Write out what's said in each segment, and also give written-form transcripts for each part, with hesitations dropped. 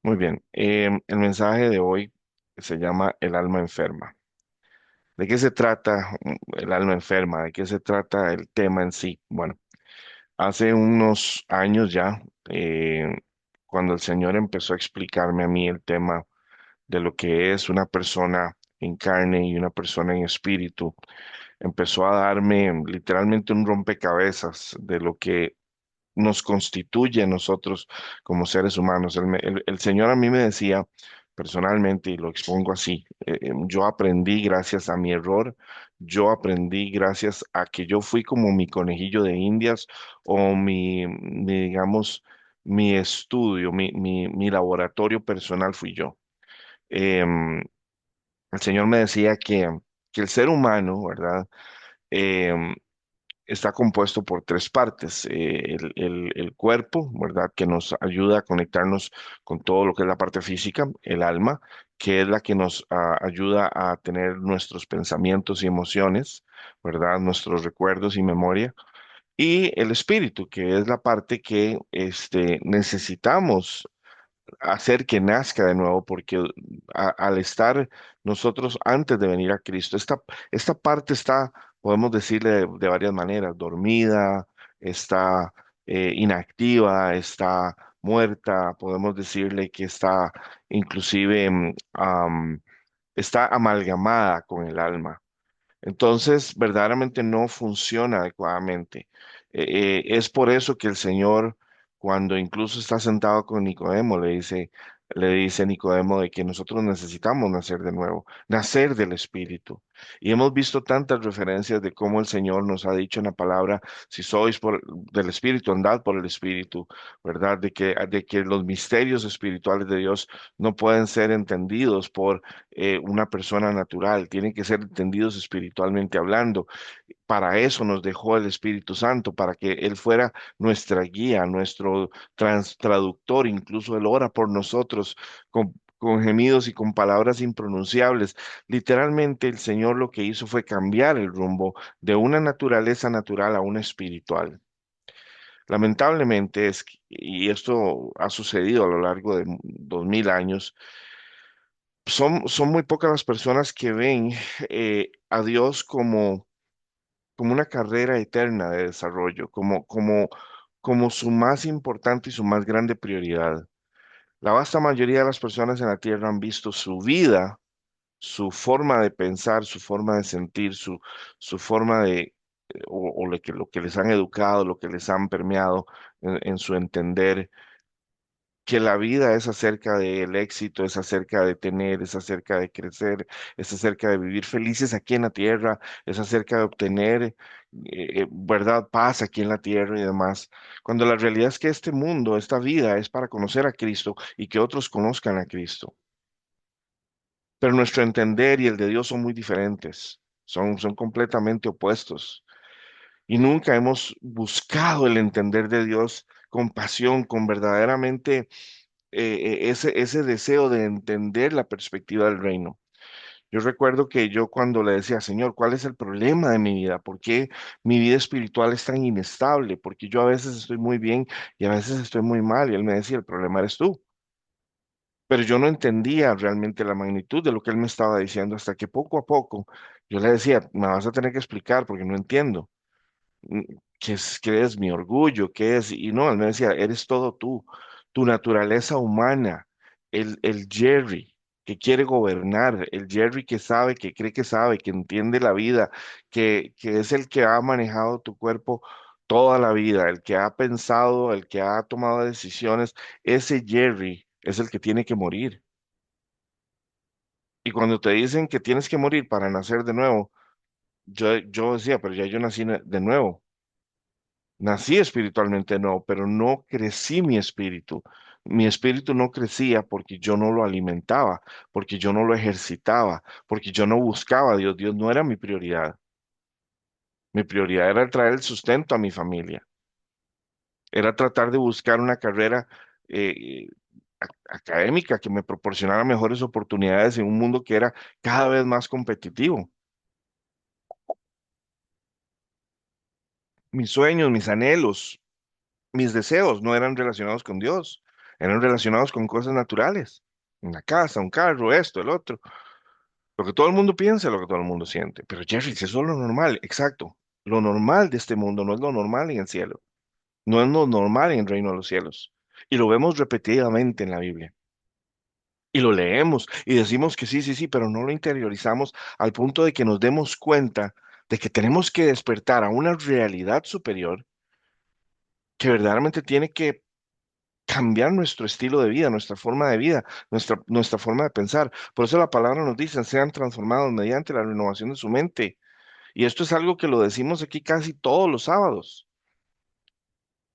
Muy bien. El mensaje de hoy se llama El alma enferma. ¿De qué se trata el alma enferma? ¿De qué se trata el tema en sí? Bueno, hace unos años ya, cuando el Señor empezó a explicarme a mí el tema de lo que es una persona en carne y una persona en espíritu, empezó a darme literalmente un rompecabezas de lo que nos constituye a nosotros como seres humanos. El Señor a mí me decía personalmente, y lo expongo así, yo aprendí gracias a mi error, yo aprendí gracias a que yo fui como mi conejillo de Indias o digamos, mi estudio, mi laboratorio personal fui yo. Em, el Señor me decía que el ser humano, ¿verdad? Em, Está compuesto por tres partes. El cuerpo, ¿verdad? Que nos ayuda a conectarnos con todo lo que es la parte física, el alma, que es la que nos ayuda a tener nuestros pensamientos y emociones, ¿verdad? Nuestros recuerdos y memoria. Y el espíritu, que es la parte que necesitamos hacer que nazca de nuevo, porque al estar nosotros antes de venir a Cristo, esta parte está, podemos decirle de varias maneras, dormida, está inactiva, está muerta, podemos decirle que está inclusive, está amalgamada con el alma. Entonces, verdaderamente no funciona adecuadamente. Es por eso que el Señor, cuando incluso está sentado con Nicodemo, le dice a Nicodemo de que nosotros necesitamos nacer de nuevo, nacer del Espíritu. Y hemos visto tantas referencias de cómo el Señor nos ha dicho en la palabra, si sois del Espíritu, andad por el Espíritu, ¿verdad? De que los misterios espirituales de Dios no pueden ser entendidos por una persona natural, tienen que ser entendidos espiritualmente hablando. Para eso nos dejó el Espíritu Santo, para que Él fuera nuestra guía, nuestro traductor, incluso Él ora por nosotros con gemidos y con palabras impronunciables. Literalmente el Señor lo que hizo fue cambiar el rumbo de una naturaleza natural a una espiritual. Lamentablemente y esto ha sucedido a lo largo de 2000 años, son muy pocas las personas que ven a Dios como una carrera eterna de desarrollo, como su más importante y su más grande prioridad. La vasta mayoría de las personas en la tierra han visto su vida, su forma de pensar, su forma de sentir, su forma o lo que les han educado, lo que les han permeado en su entender que la vida es acerca del éxito, es acerca de tener, es acerca de crecer, es acerca de vivir felices aquí en la tierra, es acerca de obtener, verdad, paz aquí en la tierra y demás. Cuando la realidad es que este mundo, esta vida es para conocer a Cristo y que otros conozcan a Cristo. Pero nuestro entender y el de Dios son muy diferentes, son completamente opuestos. Y nunca hemos buscado el entender de Dios con pasión, con verdaderamente ese deseo de entender la perspectiva del reino. Yo recuerdo que yo cuando le decía, Señor, ¿cuál es el problema de mi vida? ¿Por qué mi vida espiritual es tan inestable? Porque yo a veces estoy muy bien y a veces estoy muy mal. Y él me decía, el problema eres tú. Pero yo no entendía realmente la magnitud de lo que él me estaba diciendo hasta que poco a poco yo le decía, me vas a tener que explicar porque no entiendo. mm, qué es mi orgullo, qué es, y no, él me decía, eres todo tú, tu naturaleza humana, el Jerry que quiere gobernar, el Jerry que sabe, que cree que sabe, que entiende la vida, que es el que ha manejado tu cuerpo toda la vida, el que ha pensado, el que ha tomado decisiones, ese Jerry es el que tiene que morir. Y cuando te dicen que tienes que morir para nacer de nuevo, yo decía, pero ya yo nací de nuevo. Nací espiritualmente, no, pero no crecí mi espíritu. Mi espíritu no crecía porque yo no lo alimentaba, porque yo no lo ejercitaba, porque yo no buscaba a Dios. Dios no era mi prioridad. Mi prioridad era traer el sustento a mi familia. Era tratar de buscar una carrera eh, académica que me proporcionara mejores oportunidades en un mundo que era cada vez más competitivo. Mis sueños, mis anhelos, mis deseos no eran relacionados con Dios. eran relacionados con cosas naturales, una casa, un carro, esto, el otro, lo que todo el mundo piensa, lo que todo el mundo siente. Pero Jeffrey, si eso es lo normal, exacto. Lo normal de este mundo no es lo normal en el cielo, no es lo normal en el reino de los cielos. Y lo vemos repetidamente en la Biblia. Y lo leemos y decimos que sí, sí, sí, pero no lo interiorizamos al punto de que nos demos cuenta de que tenemos que despertar a una realidad superior que verdaderamente tiene que cambiar nuestro estilo de vida, nuestra forma de vida, nuestra forma de pensar. Por eso la palabra nos dice, sean transformados mediante la renovación de su mente. Y esto es algo que lo decimos aquí casi todos los sábados.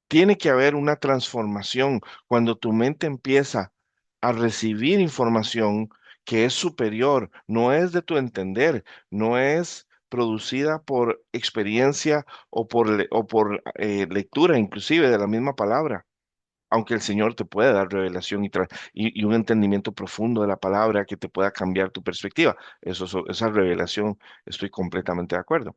Tiene que haber una transformación cuando tu mente empieza a recibir información que es superior, no es de tu entender, no es producida por experiencia o por lectura inclusive de la misma palabra, aunque el Señor te puede dar revelación y un entendimiento profundo de la palabra que te pueda cambiar tu perspectiva. Esa revelación estoy completamente de acuerdo.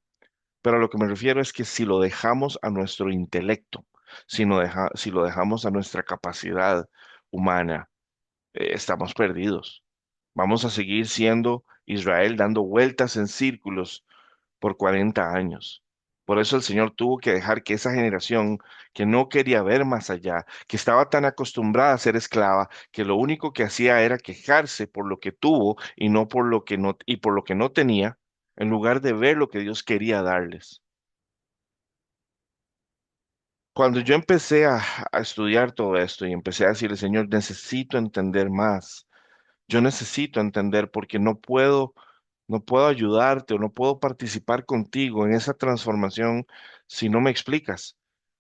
Pero a lo que me refiero es que si lo dejamos a nuestro intelecto, si lo dejamos a nuestra capacidad humana, estamos perdidos. Vamos a seguir siendo Israel dando vueltas en círculos por 40 años. Por eso el Señor tuvo que dejar que esa generación que no quería ver más allá, que estaba tan acostumbrada a ser esclava, que lo único que hacía era quejarse por lo que tuvo y no por lo que no y por lo que no tenía, en lugar de ver lo que Dios quería darles. Cuando yo empecé a estudiar todo esto y empecé a decirle, Señor, necesito entender más. Yo necesito entender porque no puedo ayudarte o no puedo participar contigo en esa transformación si no me explicas.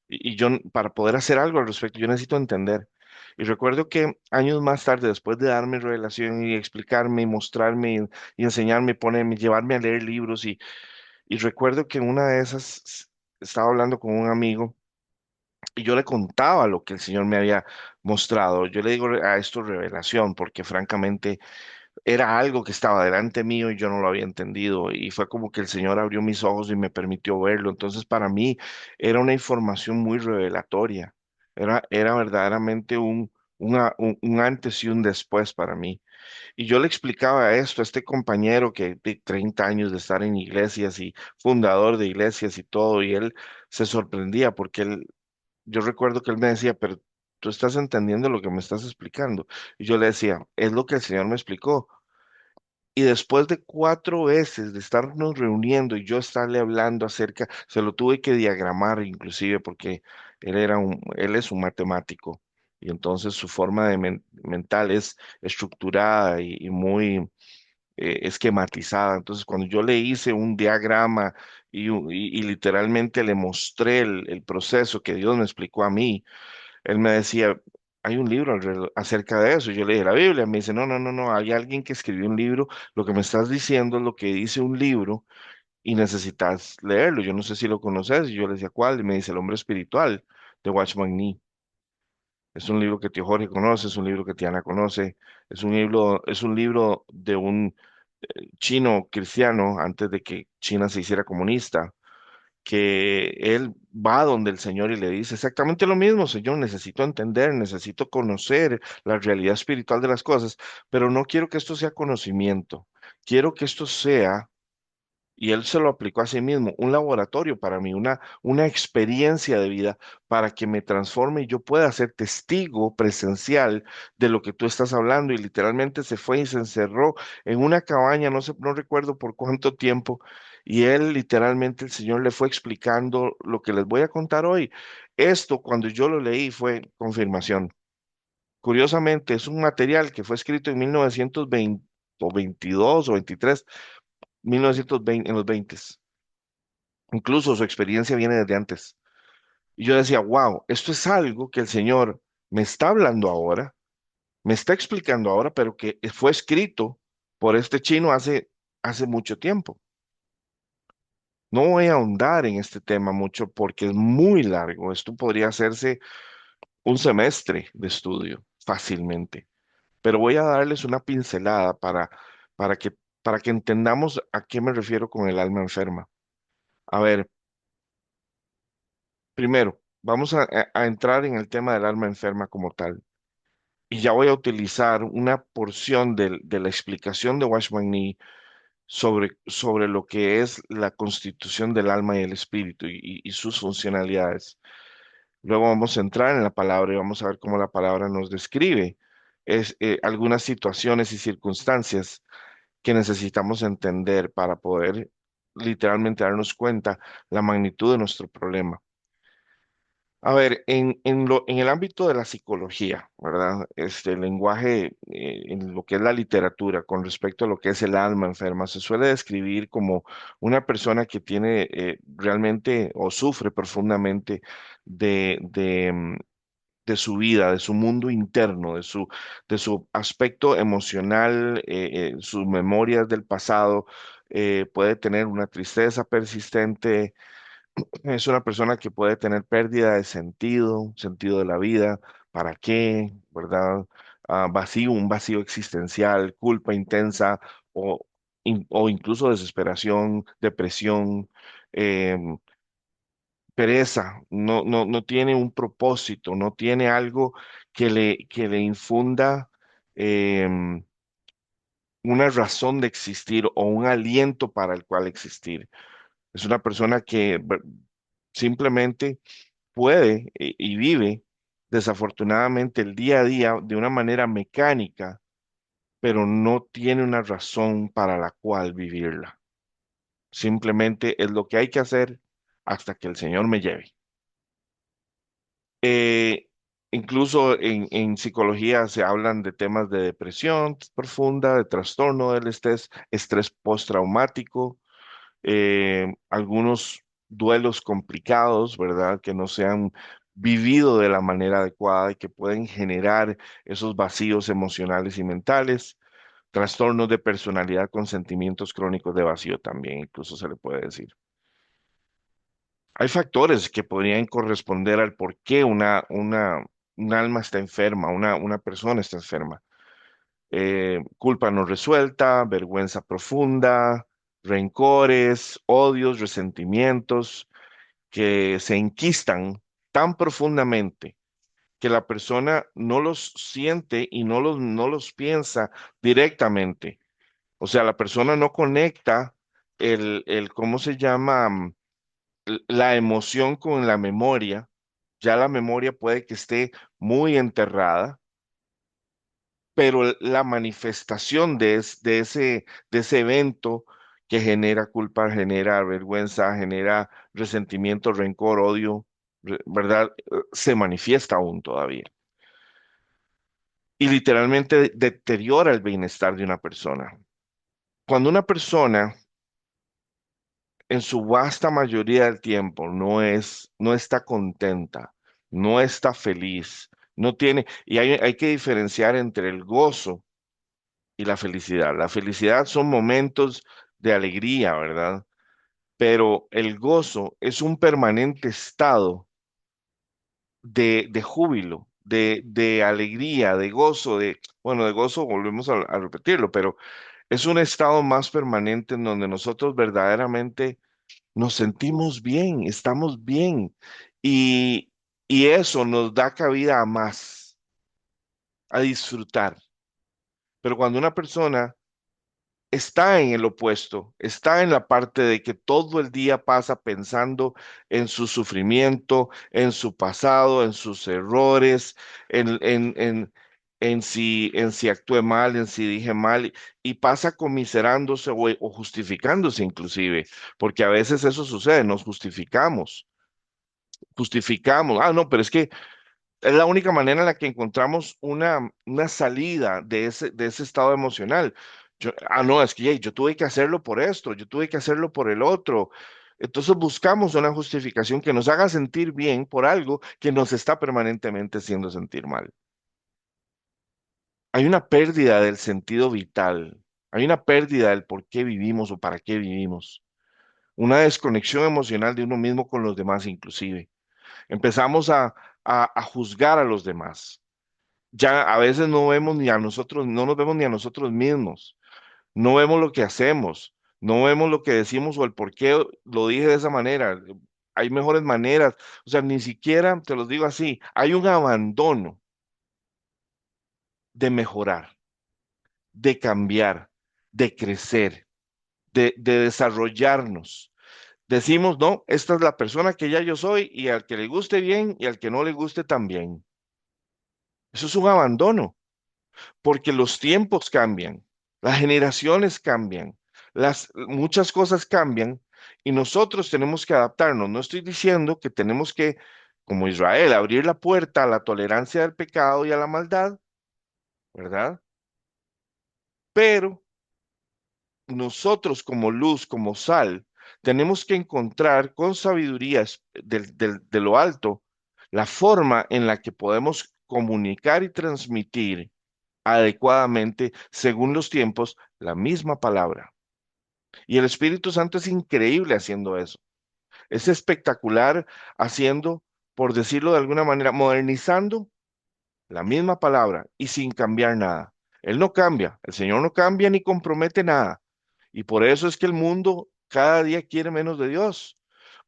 Y yo, para poder hacer algo al respecto, yo necesito entender. Y recuerdo que años más tarde, después de darme revelación y explicarme y mostrarme y enseñarme, ponerme, llevarme a leer libros y recuerdo que en una de esas estaba hablando con un amigo y yo le contaba lo que el Señor me había mostrado. Yo le digo a esto revelación, porque francamente era algo que estaba delante mío y yo no lo había entendido. Y fue como que el Señor abrió mis ojos y me permitió verlo. Entonces, para mí era una información muy revelatoria. Era verdaderamente un antes y un después para mí. Y yo le explicaba esto a este compañero que de 30 años de estar en iglesias y fundador de iglesias y todo, y él se sorprendía porque yo recuerdo que él me decía, pero tú estás entendiendo lo que me estás explicando. Y yo le decía, es lo que el Señor me explicó. Y después de 4 veces de estarnos reuniendo y yo estarle hablando acerca, se lo tuve que diagramar inclusive porque él es un matemático. Y entonces su forma de mental es estructurada y muy esquematizada. Entonces cuando yo le hice un diagrama y literalmente le mostré el proceso que Dios me explicó a mí, él me decía, hay un libro acerca de eso. Yo le dije, la Biblia. Me dice, no, no, no, no, hay alguien que escribió un libro. Lo que me estás diciendo es lo que dice un libro y necesitas leerlo. Yo no sé si lo conoces. Y yo le decía, ¿cuál? Y me dice, El hombre espiritual de Watchman Nee. Es un libro que tío Jorge conoce, es un libro que Tiana conoce, es un libro de un chino cristiano antes de que China se hiciera comunista que él va donde el Señor y le dice exactamente lo mismo, Señor, necesito entender, necesito conocer la realidad espiritual de las cosas, pero no quiero que esto sea conocimiento, quiero que esto sea, y él se lo aplicó a sí mismo, un laboratorio para mí, una experiencia de vida para que me transforme y yo pueda ser testigo presencial de lo que tú estás hablando. Y literalmente se fue y se encerró en una cabaña, no sé, no recuerdo por cuánto tiempo, y él literalmente el Señor le fue explicando lo que les voy a contar hoy. Esto, cuando yo lo leí, fue confirmación. Curiosamente, es un material que fue escrito en 1920 o 22 o 23, 1920, en los 20. Incluso su experiencia viene desde antes. Y yo decía, wow, esto es algo que el Señor me está hablando ahora, me está explicando ahora, pero que fue escrito por este chino hace mucho tiempo. No voy a ahondar en este tema mucho porque es muy largo. Esto podría hacerse un semestre de estudio fácilmente, pero voy a darles una pincelada para que, para que entendamos a qué me refiero con el alma enferma. A ver, primero, vamos a entrar en el tema del alma enferma como tal. Y ya voy a utilizar una porción de la explicación de Watchman Nee sobre lo que es la constitución del alma y el espíritu y sus funcionalidades. Luego vamos a entrar en la palabra y vamos a ver cómo la palabra nos describe algunas situaciones y circunstancias que necesitamos entender para poder literalmente darnos cuenta la magnitud de nuestro problema. A ver, en el ámbito de la psicología, ¿verdad? El lenguaje, en lo que es la literatura con respecto a lo que es el alma enferma, se suele describir como una persona que tiene realmente o sufre profundamente de de su vida, de su mundo interno, de su aspecto emocional, sus memorias del pasado. Puede tener una tristeza persistente, es una persona que puede tener pérdida de sentido, sentido de la vida, ¿para qué? ¿Verdad? Vacío, un vacío existencial, culpa intensa o, o incluso desesperación, depresión, em, pereza, no tiene un propósito, no tiene algo que le infunda em, una razón de existir o un aliento para el cual existir. Es una persona que simplemente puede y vive desafortunadamente el día a día de una manera mecánica, pero no tiene una razón para la cual vivirla. Simplemente es lo que hay que hacer hasta que el Señor me lleve. Eh, Incluso en psicología se hablan de temas de depresión profunda, de trastorno del estrés postraumático, algunos duelos complicados, ¿verdad? Que no se han vivido de la manera adecuada y que pueden generar esos vacíos emocionales y mentales, trastornos de personalidad con sentimientos crónicos de vacío también, incluso se le puede decir. Hay factores que podrían corresponder al por qué un alma está enferma, una persona está enferma. Culpa no resuelta, vergüenza profunda, rencores, odios, resentimientos que se enquistan tan profundamente que la persona no los siente y no los piensa directamente. O sea, la persona no conecta ¿cómo se llama? La emoción con la memoria. Ya la memoria puede que esté muy enterrada, pero la manifestación de ese evento que genera culpa, genera vergüenza, genera resentimiento, rencor, odio, ¿verdad? Se manifiesta aún todavía. Y literalmente deteriora el bienestar de una persona. Cuando una persona en su vasta mayoría del tiempo no está contenta, no está feliz, no tiene, y hay que diferenciar entre el gozo y la felicidad. La felicidad son momentos de alegría, ¿verdad? Pero el gozo es un permanente estado de júbilo, de alegría, de gozo, bueno, de gozo volvemos a repetirlo, pero es un estado más permanente en donde nosotros verdaderamente nos sentimos bien, estamos bien y, y eso nos da cabida a más, a disfrutar. Pero cuando una persona está en el opuesto, está en la parte de que todo el día pasa pensando en su sufrimiento, en su pasado, en sus errores, en, en, en, en si actué mal, en si dije mal, y pasa conmiserándose o justificándose inclusive, porque a veces eso sucede, nos justificamos, no, pero es que es la única manera en la que encontramos una salida de ese estado emocional. No, es que yo tuve que hacerlo por esto, yo tuve que hacerlo por el otro. Entonces buscamos una justificación que nos haga sentir bien por algo que nos está permanentemente haciendo sentir mal. Hay una pérdida del sentido vital, hay una pérdida del por qué vivimos o para qué vivimos, una desconexión emocional de uno mismo con los demás inclusive. Empezamos a juzgar a los demás. Ya a veces no vemos ni a nosotros, no nos vemos ni a nosotros mismos, no vemos lo que hacemos, no vemos lo que decimos o el por qué lo dije de esa manera. Hay mejores maneras, o sea, ni siquiera, te los digo así, hay un abandono de mejorar, de cambiar, de crecer, de desarrollarnos. Decimos, no, esta es la persona que ya yo soy y al que le guste bien y al que no le guste también. Eso es un abandono, porque los tiempos cambian, las generaciones cambian, muchas cosas cambian y nosotros tenemos que adaptarnos. No estoy diciendo que tenemos que, como Israel, abrir la puerta a la tolerancia del pecado y a la maldad, ¿verdad? Pero nosotros como luz, como sal, tenemos que encontrar con sabiduría de lo alto la forma en la que podemos comunicar y transmitir adecuadamente, según los tiempos, la misma palabra. Y el Espíritu Santo es increíble haciendo eso. Es espectacular haciendo, por decirlo de alguna manera, modernizando la misma palabra y sin cambiar nada. Él no cambia, el Señor no cambia ni compromete nada. Y por eso es que el mundo cada día quiere menos de Dios,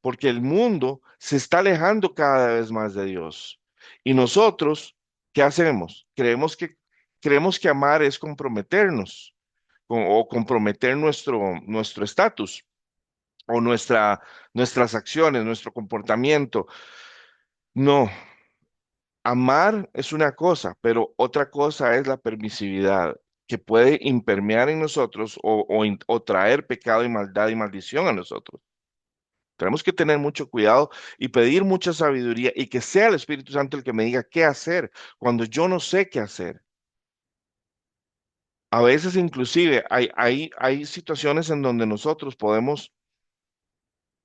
porque el mundo se está alejando cada vez más de Dios. Y nosotros, ¿qué hacemos? Creemos que amar es comprometernos o comprometer nuestro estatus o nuestras acciones, nuestro comportamiento. No, amar es una cosa, pero otra cosa es la permisividad que puede impermear en nosotros o traer pecado y maldad y maldición a nosotros. Tenemos que tener mucho cuidado y pedir mucha sabiduría y que sea el Espíritu Santo el que me diga qué hacer cuando yo no sé qué hacer. A veces inclusive hay situaciones en donde nosotros podemos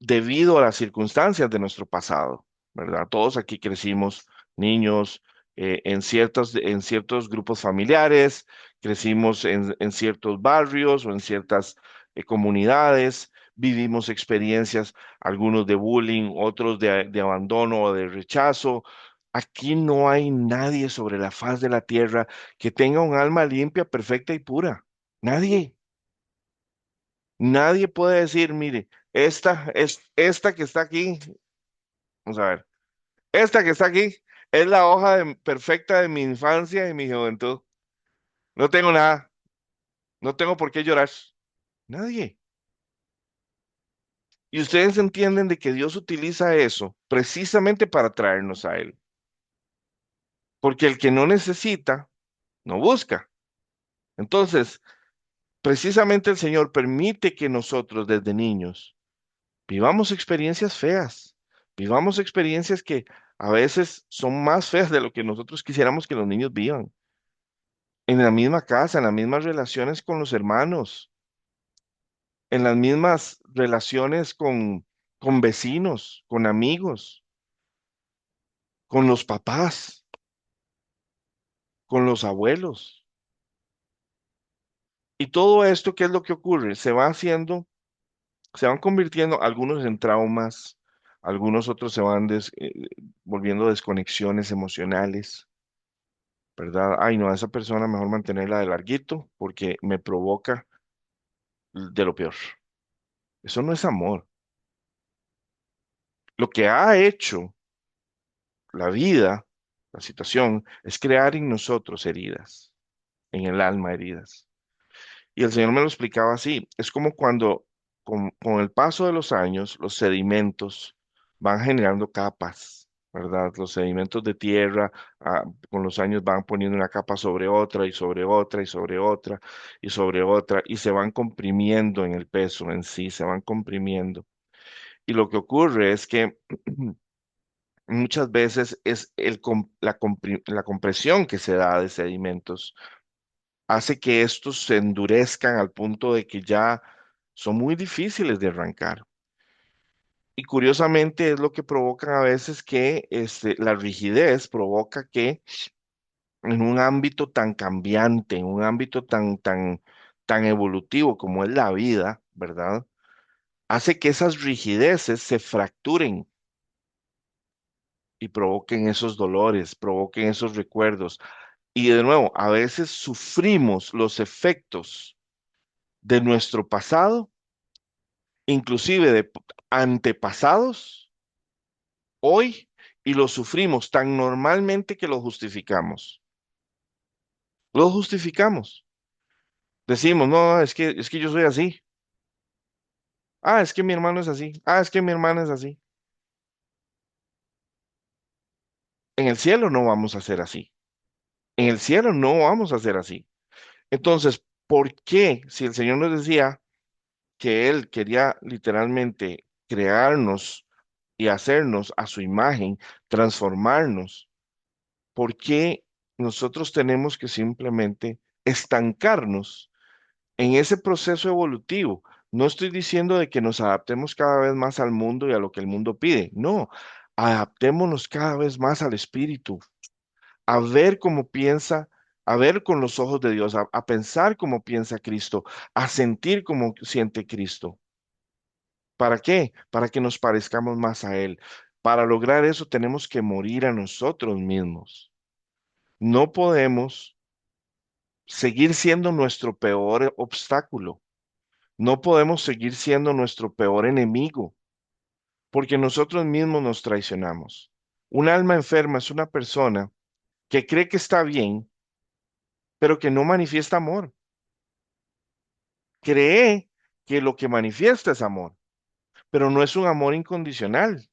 debido a las circunstancias de nuestro pasado, ¿verdad? Todos aquí crecimos niños en ciertos grupos familiares, crecimos en ciertos barrios o en ciertas comunidades, vivimos experiencias, algunos de bullying, otros de abandono o de rechazo. Aquí no hay nadie sobre la faz de la tierra que tenga un alma limpia, perfecta y pura. Nadie. Nadie puede decir, mire, esta que está aquí, vamos a ver, esta que está aquí es la hoja perfecta de mi infancia y mi juventud. No tengo nada, no tengo por qué llorar. Nadie. Y ustedes entienden de que Dios utiliza eso precisamente para traernos a Él. Porque el que no necesita, no busca. Entonces, precisamente el Señor permite que nosotros desde niños vivamos experiencias feas, vivamos experiencias que a veces son más feas de lo que nosotros quisiéramos que los niños vivan. En la misma casa, en las mismas relaciones con los hermanos, en las mismas relaciones con vecinos, con amigos, con los papás, con los abuelos. Y todo esto, ¿qué es lo que ocurre? Se van convirtiendo algunos en traumas, algunos otros se van volviendo desconexiones emocionales. ¿Verdad? Ay, no, a esa persona mejor mantenerla de larguito porque me provoca de lo peor. Eso no es amor. Lo que ha hecho la vida, la situación, es crear en nosotros heridas, en el alma heridas. Y el Señor me lo explicaba así. Es como cuando con el paso de los años, los sedimentos van generando capas, ¿verdad? Los sedimentos de tierra, con los años van poniendo una capa sobre otra y sobre otra y sobre otra y sobre otra y se van comprimiendo en el peso en sí, se van comprimiendo. Y lo que ocurre es que muchas veces es la compresión que se da de sedimentos hace que estos se endurezcan al punto de que ya son muy difíciles de arrancar. Y curiosamente es lo que provocan a veces que la rigidez provoca que en un ámbito tan cambiante, en un ámbito tan evolutivo como es la vida, ¿verdad? Hace que esas rigideces se fracturen y provoquen esos dolores, provoquen esos recuerdos. Y de nuevo, a veces sufrimos los efectos de nuestro pasado inclusive de antepasados, hoy, y lo sufrimos tan normalmente que lo justificamos. Lo justificamos. Decimos, no, es que yo soy así. Ah, es que mi hermano es así. Ah, es que mi hermana es así. En el cielo no vamos a ser así. En el cielo no vamos a ser así. Entonces, ¿por qué si el Señor nos decía que Él quería literalmente crearnos y hacernos a su imagen, transformarnos? ¿Por qué nosotros tenemos que simplemente estancarnos en ese proceso evolutivo? No estoy diciendo de que nos adaptemos cada vez más al mundo y a lo que el mundo pide. No, adaptémonos cada vez más al Espíritu, a ver cómo piensa, a ver con los ojos de Dios, a pensar como piensa Cristo, a sentir como siente Cristo. ¿Para qué? Para que nos parezcamos más a Él. Para lograr eso tenemos que morir a nosotros mismos. No podemos seguir siendo nuestro peor obstáculo. No podemos seguir siendo nuestro peor enemigo, porque nosotros mismos nos traicionamos. Un alma enferma es una persona que cree que está bien, pero que no manifiesta amor. Cree que lo que manifiesta es amor, pero no es un amor incondicional.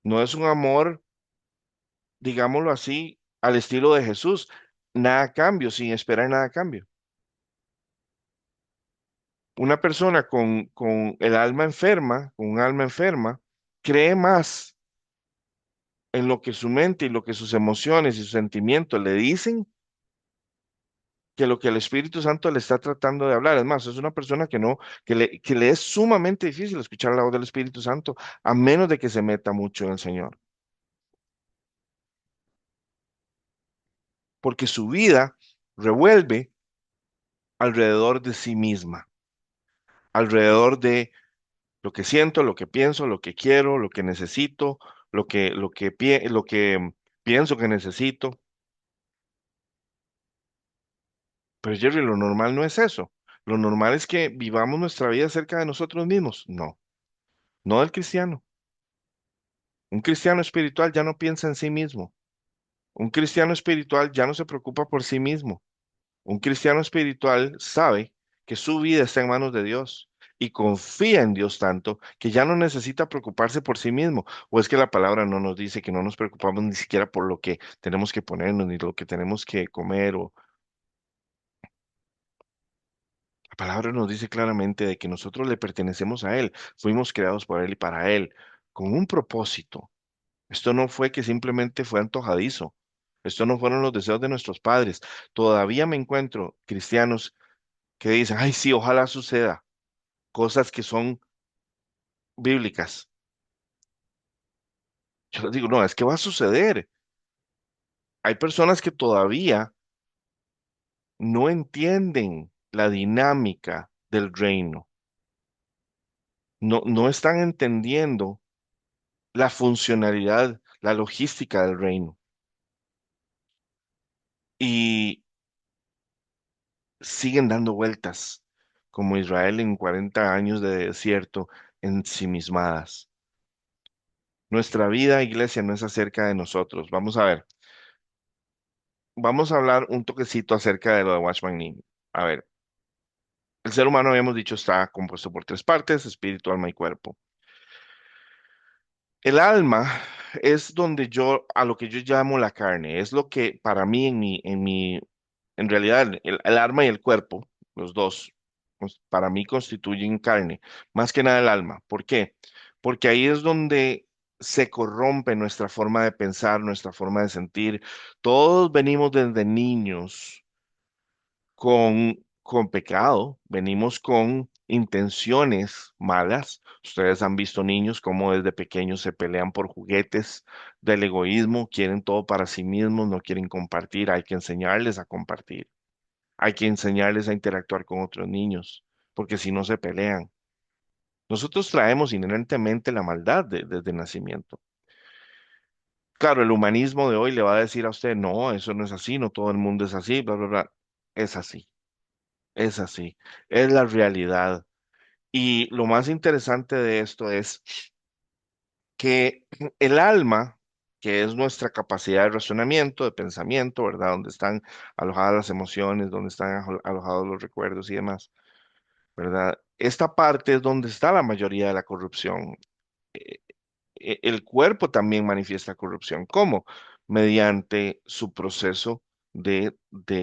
No es un amor, digámoslo así, al estilo de Jesús. Nada a cambio, sin esperar nada a cambio. Una persona con el alma enferma, con un alma enferma, cree más en lo que su mente y lo que sus emociones y sus sentimientos le dicen que lo que el Espíritu Santo le está tratando de hablar. Es más, es una persona que no, que le es sumamente difícil escuchar la voz del Espíritu Santo, a menos de que se meta mucho en el Señor, porque su vida revuelve alrededor de sí misma, alrededor de lo que siento, lo que pienso, lo que quiero, lo que necesito, lo que pienso que necesito. Pero Jerry, lo normal no es eso. Lo normal es que vivamos nuestra vida cerca de nosotros mismos. No, no del cristiano. Un cristiano espiritual ya no piensa en sí mismo. Un cristiano espiritual ya no se preocupa por sí mismo. Un cristiano espiritual sabe que su vida está en manos de Dios y confía en Dios tanto que ya no necesita preocuparse por sí mismo. O es que la palabra no nos dice que no nos preocupamos ni siquiera por lo que tenemos que ponernos, ni lo que tenemos que comer. O la palabra nos dice claramente de que nosotros le pertenecemos a Él, fuimos creados por Él y para Él, con un propósito. Esto no fue que simplemente fue antojadizo. Esto no fueron los deseos de nuestros padres. Todavía me encuentro cristianos que dicen, ay, sí, ojalá suceda. Cosas que son bíblicas. Yo les digo, no, es que va a suceder. Hay personas que todavía no entienden la dinámica del reino. No están entendiendo la funcionalidad, la logística del reino. Y siguen dando vueltas, como Israel en 40 años de desierto, ensimismadas. Nuestra vida, iglesia, no es acerca de nosotros. Vamos a ver, vamos a hablar un toquecito acerca de lo de Watchman Nee. A ver, el ser humano, habíamos dicho, está compuesto por tres partes: espíritu, alma y cuerpo. El alma es donde yo, a lo que yo llamo la carne, es lo que para mí, en realidad, el alma y el cuerpo, los dos, pues, para mí constituyen carne, más que nada el alma. ¿Por qué? Porque ahí es donde se corrompe nuestra forma de pensar, nuestra forma de sentir. Todos venimos desde niños con pecado, venimos con intenciones malas. Ustedes han visto niños como desde pequeños se pelean por juguetes del egoísmo, quieren todo para sí mismos, no quieren compartir. Hay que enseñarles a compartir, hay que enseñarles a interactuar con otros niños, porque si no se pelean. Nosotros traemos inherentemente la maldad desde el nacimiento. Claro, el humanismo de hoy le va a decir a usted, no, eso no es así, no todo el mundo es así, bla, bla, bla. Es así. Es así, es la realidad. Y lo más interesante de esto es que el alma, que es nuestra capacidad de razonamiento, de pensamiento, ¿verdad? Donde están alojadas las emociones, donde están alojados los recuerdos y demás, ¿verdad? Esta parte es donde está la mayoría de la corrupción. Eh, el cuerpo también manifiesta corrupción. ¿Cómo? Mediante su proceso de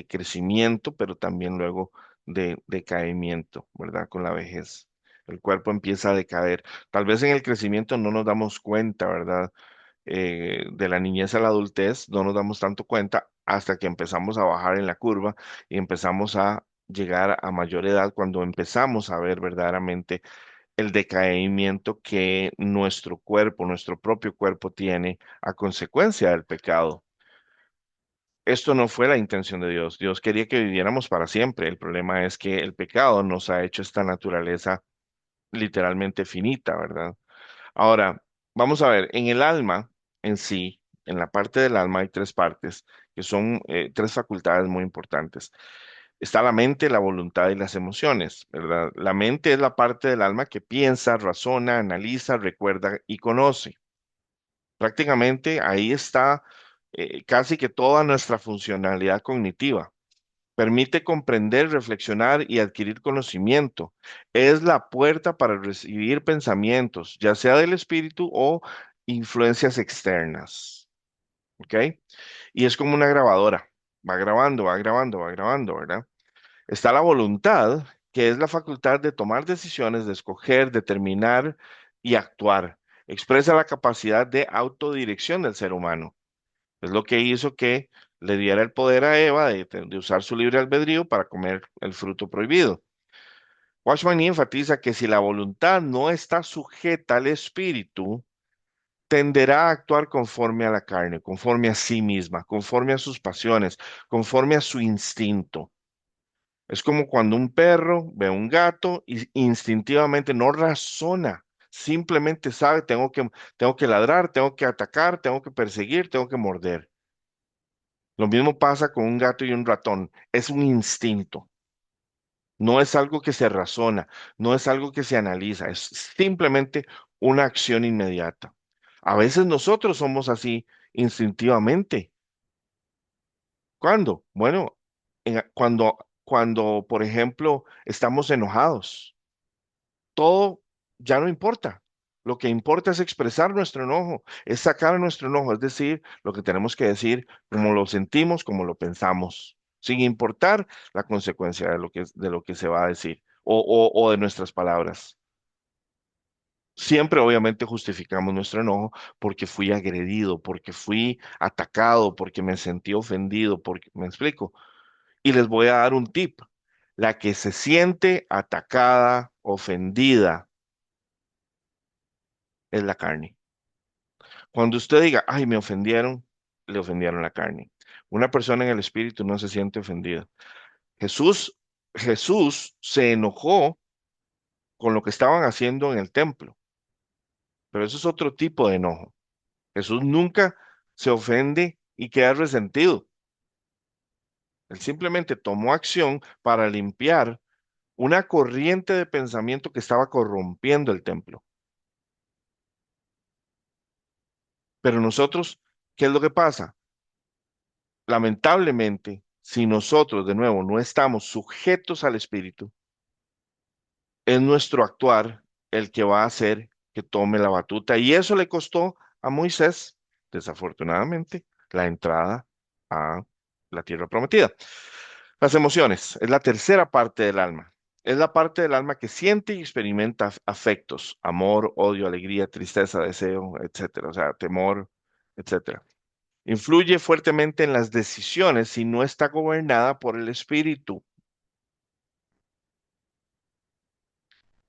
crecimiento, pero también luego de decaimiento, ¿verdad? Con la vejez. El cuerpo empieza a decaer. Tal vez en el crecimiento no nos damos cuenta, ¿verdad? De la niñez a la adultez, no nos damos tanto cuenta hasta que empezamos a bajar en la curva y empezamos a llegar a mayor edad cuando empezamos a ver verdaderamente el decaimiento que nuestro cuerpo, nuestro propio cuerpo tiene a consecuencia del pecado. Esto no fue la intención de Dios. Dios quería que viviéramos para siempre. El problema es que el pecado nos ha hecho esta naturaleza literalmente finita, ¿verdad? Ahora, vamos a ver, en el alma en sí, en la parte del alma hay tres partes, que son tres facultades muy importantes. Está la mente, la voluntad y las emociones, ¿verdad? La mente es la parte del alma que piensa, razona, analiza, recuerda y conoce. Prácticamente ahí está casi que toda nuestra funcionalidad cognitiva. Permite comprender, reflexionar y adquirir conocimiento. Es la puerta para recibir pensamientos, ya sea del espíritu o influencias externas. ¿Ok? Y es como una grabadora. Va grabando, va grabando, va grabando, ¿verdad? Está la voluntad, que es la facultad de tomar decisiones, de escoger, determinar y actuar. Expresa la capacidad de autodirección del ser humano. Es lo que hizo que le diera el poder a Eva de usar su libre albedrío para comer el fruto prohibido. Watchman Nee enfatiza que si la voluntad no está sujeta al espíritu, tenderá a actuar conforme a la carne, conforme a sí misma, conforme a sus pasiones, conforme a su instinto. Es como cuando un perro ve a un gato y instintivamente no razona, simplemente sabe, tengo que ladrar, tengo que atacar, tengo que perseguir, tengo que morder. Lo mismo pasa con un gato y un ratón. Es un instinto. No es algo que se razona, no es algo que se analiza, es simplemente una acción inmediata. A veces nosotros somos así instintivamente. ¿Cuándo? Bueno, cuando, por ejemplo, estamos enojados, todo ya no importa. Lo que importa es expresar nuestro enojo, es sacar nuestro enojo, es decir, lo que tenemos que decir, como lo sentimos, como lo pensamos, sin importar la consecuencia de lo que se va a decir o de nuestras palabras. Siempre, obviamente, justificamos nuestro enojo porque fui agredido, porque fui atacado, porque me sentí ofendido, porque, ¿me explico? Y les voy a dar un tip. La que se siente atacada, ofendida, es la carne. Cuando usted diga, ay, me ofendieron, le ofendieron la carne. Una persona en el espíritu no se siente ofendida. Jesús se enojó con lo que estaban haciendo en el templo, pero eso es otro tipo de enojo. Jesús nunca se ofende y queda resentido. Él simplemente tomó acción para limpiar una corriente de pensamiento que estaba corrompiendo el templo. Pero nosotros, ¿qué es lo que pasa? Lamentablemente, si nosotros de nuevo no estamos sujetos al Espíritu, es nuestro actuar el que va a hacer que tome la batuta. Y eso le costó a Moisés, desafortunadamente, la entrada a la tierra prometida. Las emociones es la tercera parte del alma. Es la parte del alma que siente y experimenta afectos, amor, odio, alegría, tristeza, deseo, etcétera, o sea, temor, etcétera. Influye fuertemente en las decisiones si no está gobernada por el espíritu.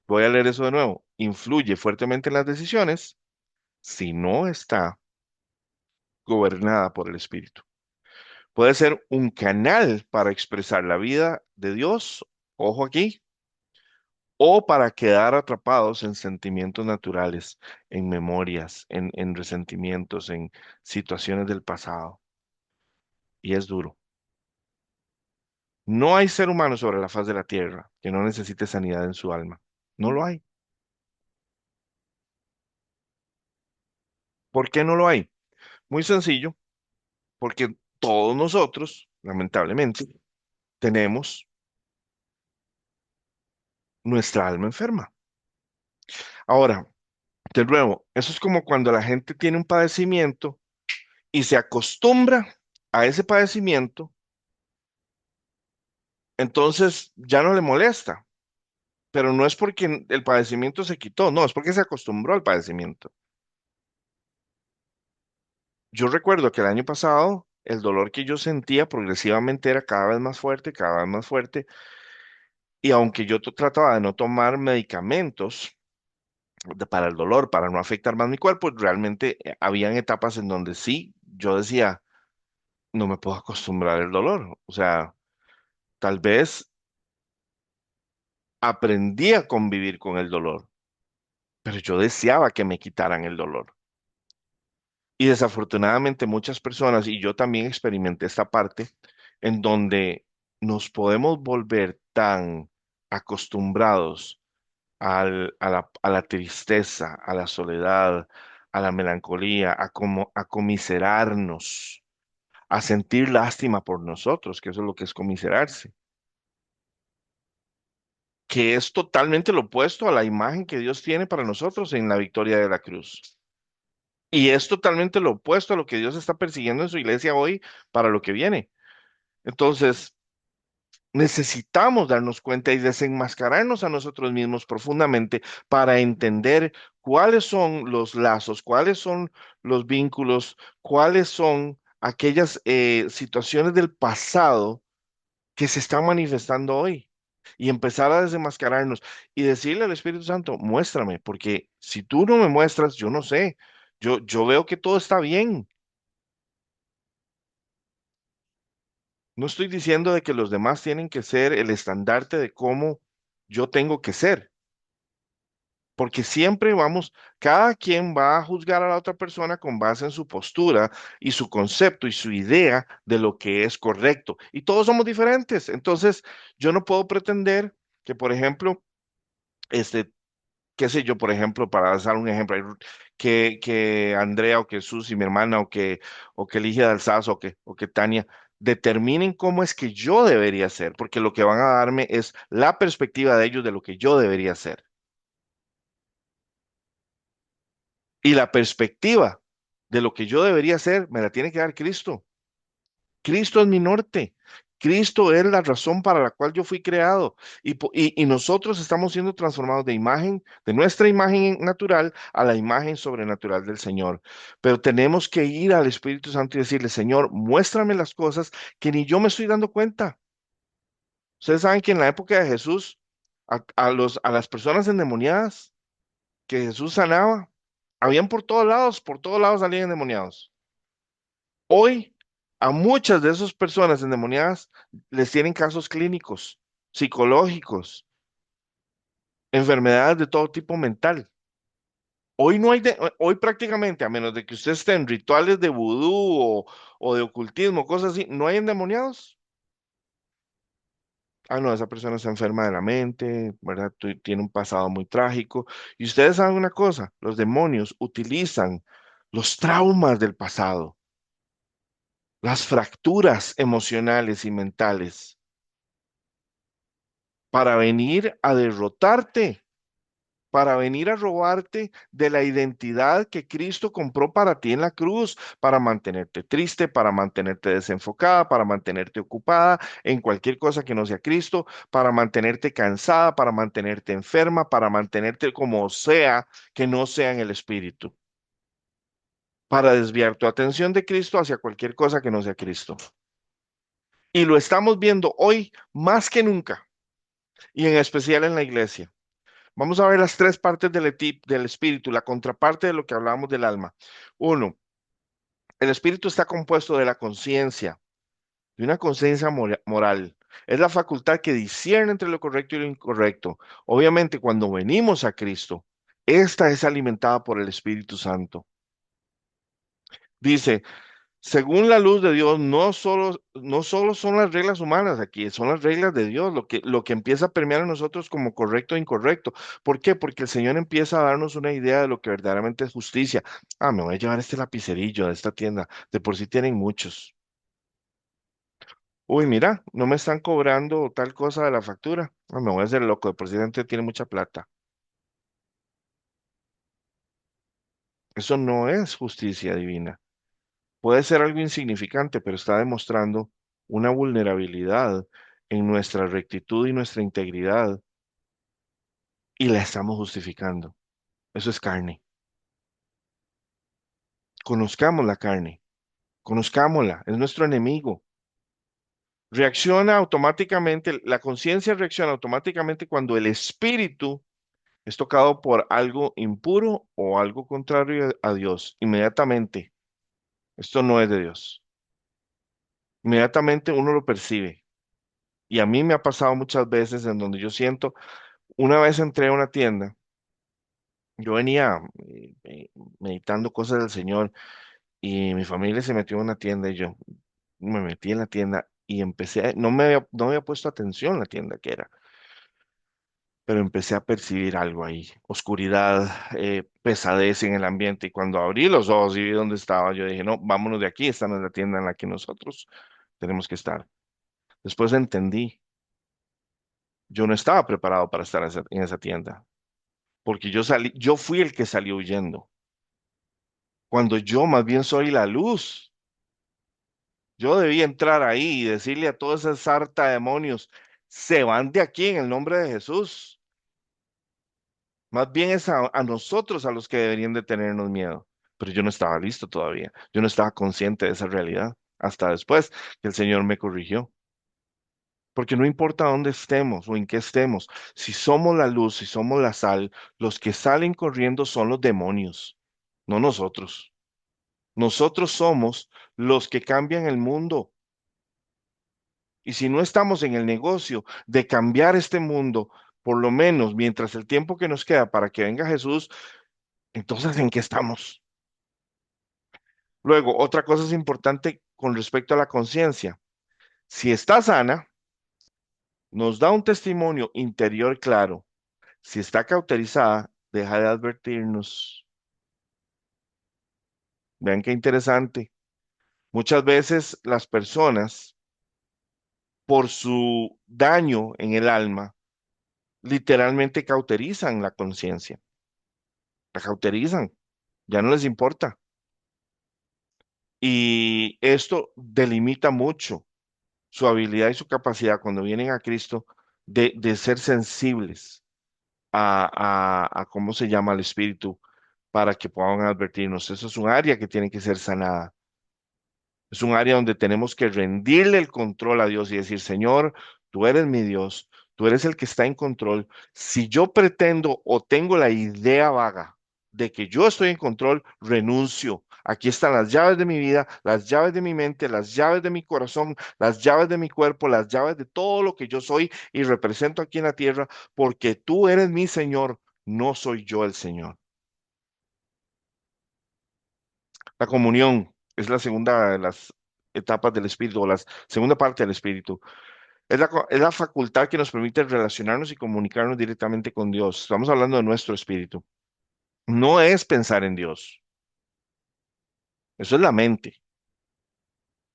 Voy a leer eso de nuevo. Influye fuertemente en las decisiones si no está gobernada por el espíritu. Puede ser un canal para expresar la vida de Dios, ojo aquí, o para quedar atrapados en sentimientos naturales, en memorias, en resentimientos, en situaciones del pasado. Y es duro. No hay ser humano sobre la faz de la tierra que no necesite sanidad en su alma. No lo hay. ¿Por qué no lo hay? Muy sencillo, porque todos nosotros, lamentablemente, tenemos nuestra alma enferma. Ahora, de nuevo, eso es como cuando la gente tiene un padecimiento y se acostumbra a ese padecimiento, entonces ya no le molesta, pero no es porque el padecimiento se quitó, no, es porque se acostumbró al padecimiento. Yo recuerdo que el año pasado el dolor que yo sentía progresivamente era cada vez más fuerte, y aunque yo trataba de no tomar medicamentos para el dolor, para no afectar más mi cuerpo, realmente habían etapas en donde sí, yo decía, no me puedo acostumbrar al dolor. O sea, tal vez aprendí a convivir con el dolor, pero yo deseaba que me quitaran el dolor. Y desafortunadamente muchas personas, y yo también experimenté esta parte, en donde nos podemos volver tan acostumbrados a la tristeza, a la soledad, a la melancolía, a comiserarnos, a sentir lástima por nosotros, que eso es lo que es comiserarse, que es totalmente lo opuesto a la imagen que Dios tiene para nosotros en la victoria de la cruz. Y es totalmente lo opuesto a lo que Dios está persiguiendo en su iglesia hoy para lo que viene. Entonces, necesitamos darnos cuenta y desenmascararnos a nosotros mismos profundamente para entender cuáles son los lazos, cuáles son los vínculos, cuáles son aquellas situaciones del pasado que se están manifestando hoy. Y empezar a desenmascararnos y decirle al Espíritu Santo, muéstrame, porque si tú no me muestras, yo no sé. Yo veo que todo está bien. No estoy diciendo de que los demás tienen que ser el estandarte de cómo yo tengo que ser, porque siempre vamos, cada quien va a juzgar a la otra persona con base en su postura y su concepto y su idea de lo que es correcto. Y todos somos diferentes. Entonces, yo no puedo pretender que, por ejemplo, este, qué sé yo, por ejemplo, para dar un ejemplo, que Andrea o que Susi, mi hermana, o que Ligia de Alsazo, o que Tania, determinen cómo es que yo debería ser, porque lo que van a darme es la perspectiva de ellos de lo que yo debería ser. Y la perspectiva de lo que yo debería ser me la tiene que dar Cristo. Cristo es mi norte. Cristo es la razón para la cual yo fui creado. Y nosotros estamos siendo transformados de imagen, de nuestra imagen natural a la imagen sobrenatural del Señor. Pero tenemos que ir al Espíritu Santo y decirle, Señor, muéstrame las cosas que ni yo me estoy dando cuenta. Ustedes saben que en la época de Jesús, a las personas endemoniadas que Jesús sanaba, habían por todos lados salían endemoniados. Hoy, a muchas de esas personas endemoniadas les tienen casos clínicos, psicológicos, enfermedades de todo tipo mental. Hoy no hay hoy prácticamente, a menos de que usted esté en rituales de vudú o de ocultismo, cosas así, no hay endemoniados. Ah, no, esa persona está enferma de la mente, ¿verdad? Tiene un pasado muy trágico. Y ustedes saben una cosa, los demonios utilizan los traumas del pasado, las fracturas emocionales y mentales para venir a derrotarte, para venir a robarte de la identidad que Cristo compró para ti en la cruz, para mantenerte triste, para mantenerte desenfocada, para mantenerte ocupada en cualquier cosa que no sea Cristo, para mantenerte cansada, para mantenerte enferma, para mantenerte como sea que no sea en el Espíritu, para desviar tu atención de Cristo hacia cualquier cosa que no sea Cristo. Y lo estamos viendo hoy más que nunca, y en especial en la iglesia. Vamos a ver las tres partes del espíritu, la contraparte de lo que hablábamos del alma. Uno, el espíritu está compuesto de la conciencia, de una conciencia moral. Es la facultad que discierne entre lo correcto y lo incorrecto. Obviamente, cuando venimos a Cristo, esta es alimentada por el Espíritu Santo. Dice, Según la luz de Dios, no solo son las reglas humanas aquí, son las reglas de Dios, lo que empieza a permear en nosotros como correcto e incorrecto. ¿Por qué? Porque el Señor empieza a darnos una idea de lo que verdaderamente es justicia. Ah, me voy a llevar este lapicerillo de esta tienda, de por sí tienen muchos. Uy, mira, no me están cobrando tal cosa de la factura. Ah, me voy a hacer loco, de por sí la gente tiene mucha plata. Eso no es justicia divina. Puede ser algo insignificante, pero está demostrando una vulnerabilidad en nuestra rectitud y nuestra integridad y la estamos justificando. Eso es carne. Conozcamos la carne, conozcámosla, es nuestro enemigo. Reacciona automáticamente, la conciencia reacciona automáticamente cuando el espíritu es tocado por algo impuro o algo contrario a Dios. Inmediatamente, esto no es de Dios. Inmediatamente uno lo percibe. Y a mí me ha pasado muchas veces en donde yo siento, una vez entré a una tienda, yo venía meditando cosas del Señor y mi familia se metió en una tienda y yo me metí en la tienda y no me había puesto atención en la tienda que era, pero empecé a percibir algo ahí, oscuridad, pesadez en el ambiente y cuando abrí los ojos y vi dónde estaba, yo dije, no, vámonos de aquí, esta no es la tienda en la que nosotros tenemos que estar. Después entendí, yo no estaba preparado para estar en esa tienda, porque yo fui el que salió huyendo, cuando yo más bien soy la luz. Yo debía entrar ahí y decirle a toda esa sarta de demonios, se van de aquí en el nombre de Jesús. Más bien es a nosotros a los que deberían de tenernos miedo. Pero yo no estaba listo todavía. Yo no estaba consciente de esa realidad. Hasta después que el Señor me corrigió. Porque no importa dónde estemos o en qué estemos, si somos la luz, si somos la sal, los que salen corriendo son los demonios, no nosotros. Nosotros somos los que cambian el mundo. Y si no estamos en el negocio de cambiar este mundo, por lo menos mientras el tiempo que nos queda para que venga Jesús, entonces ¿en qué estamos? Luego, otra cosa es importante con respecto a la conciencia. Si está sana, nos da un testimonio interior claro. Si está cauterizada, deja de advertirnos. Vean qué interesante. Muchas veces las personas, por su daño en el alma, literalmente cauterizan la conciencia. La cauterizan, ya no les importa. Y esto delimita mucho su habilidad y su capacidad cuando vienen a Cristo de ser sensibles a cómo se llama el Espíritu para que puedan advertirnos. Eso es un área que tiene que ser sanada. Es un área donde tenemos que rendirle el control a Dios y decir, Señor, tú eres mi Dios, tú eres el que está en control. Si yo pretendo o tengo la idea vaga de que yo estoy en control, renuncio. Aquí están las llaves de mi vida, las llaves de mi mente, las llaves de mi corazón, las llaves de mi cuerpo, las llaves de todo lo que yo soy y represento aquí en la tierra, porque tú eres mi Señor, no soy yo el Señor. La comunión es la segunda de las etapas del Espíritu, o la segunda parte del Espíritu. Es la facultad que nos permite relacionarnos y comunicarnos directamente con Dios. Estamos hablando de nuestro espíritu. No es pensar en Dios, eso es la mente,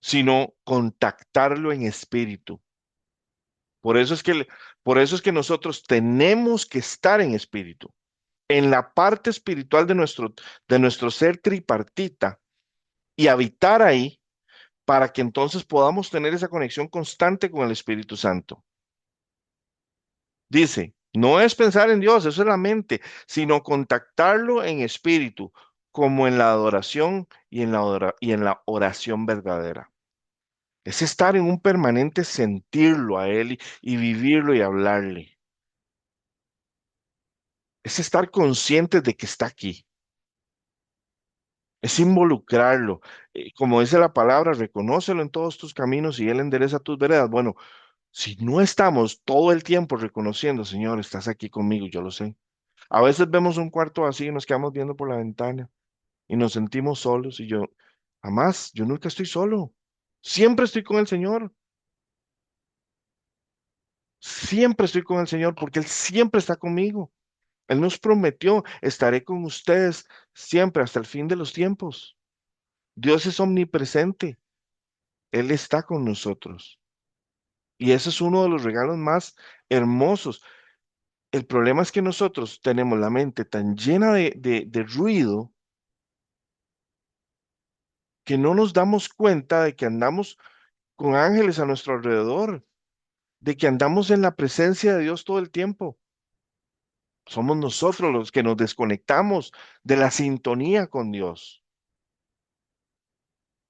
sino contactarlo en espíritu. Por eso es que, por eso es que nosotros tenemos que estar en espíritu. En la parte espiritual de nuestro ser tripartita y habitar ahí para que entonces podamos tener esa conexión constante con el Espíritu Santo. Dice, no es pensar en Dios, eso es la mente, sino contactarlo en espíritu, como en la adoración y en la oración verdadera. Es estar en un permanente sentirlo a Él y vivirlo y hablarle. Es estar consciente de que está aquí. Es involucrarlo. Como dice la palabra, reconócelo en todos tus caminos y Él endereza tus veredas. Bueno, si no estamos todo el tiempo reconociendo, Señor, estás aquí conmigo, yo lo sé. A veces vemos un cuarto vacío y nos quedamos viendo por la ventana y nos sentimos solos y yo, Jamás, yo nunca estoy solo. Siempre estoy con el Señor. Siempre estoy con el Señor porque Él siempre está conmigo. Él nos prometió, estaré con ustedes siempre hasta el fin de los tiempos. Dios es omnipresente. Él está con nosotros. Y ese es uno de los regalos más hermosos. El problema es que nosotros tenemos la mente tan llena de ruido que no nos damos cuenta de que andamos con ángeles a nuestro alrededor, de que andamos en la presencia de Dios todo el tiempo. Somos nosotros los que nos desconectamos de la sintonía con Dios.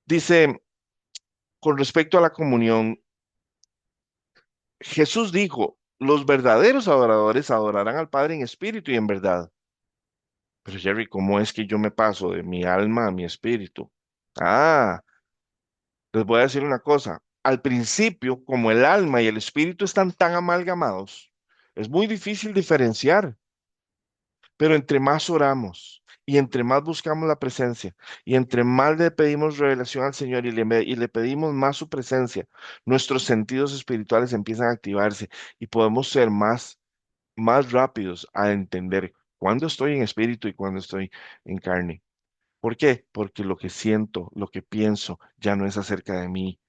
Dice, con respecto a la comunión, Jesús dijo, los verdaderos adoradores adorarán al Padre en espíritu y en verdad. Pero Jerry, ¿cómo es que yo me paso de mi alma a mi espíritu? Ah, les voy a decir una cosa. Al principio, como el alma y el espíritu están tan amalgamados, es muy difícil diferenciar. Pero entre más oramos y entre más buscamos la presencia y entre más le pedimos revelación al Señor y le pedimos más su presencia, nuestros sentidos espirituales empiezan a activarse y podemos ser más rápidos a entender cuándo estoy en espíritu y cuándo estoy en carne. ¿Por qué? Porque lo que siento, lo que pienso, ya no es acerca de mí,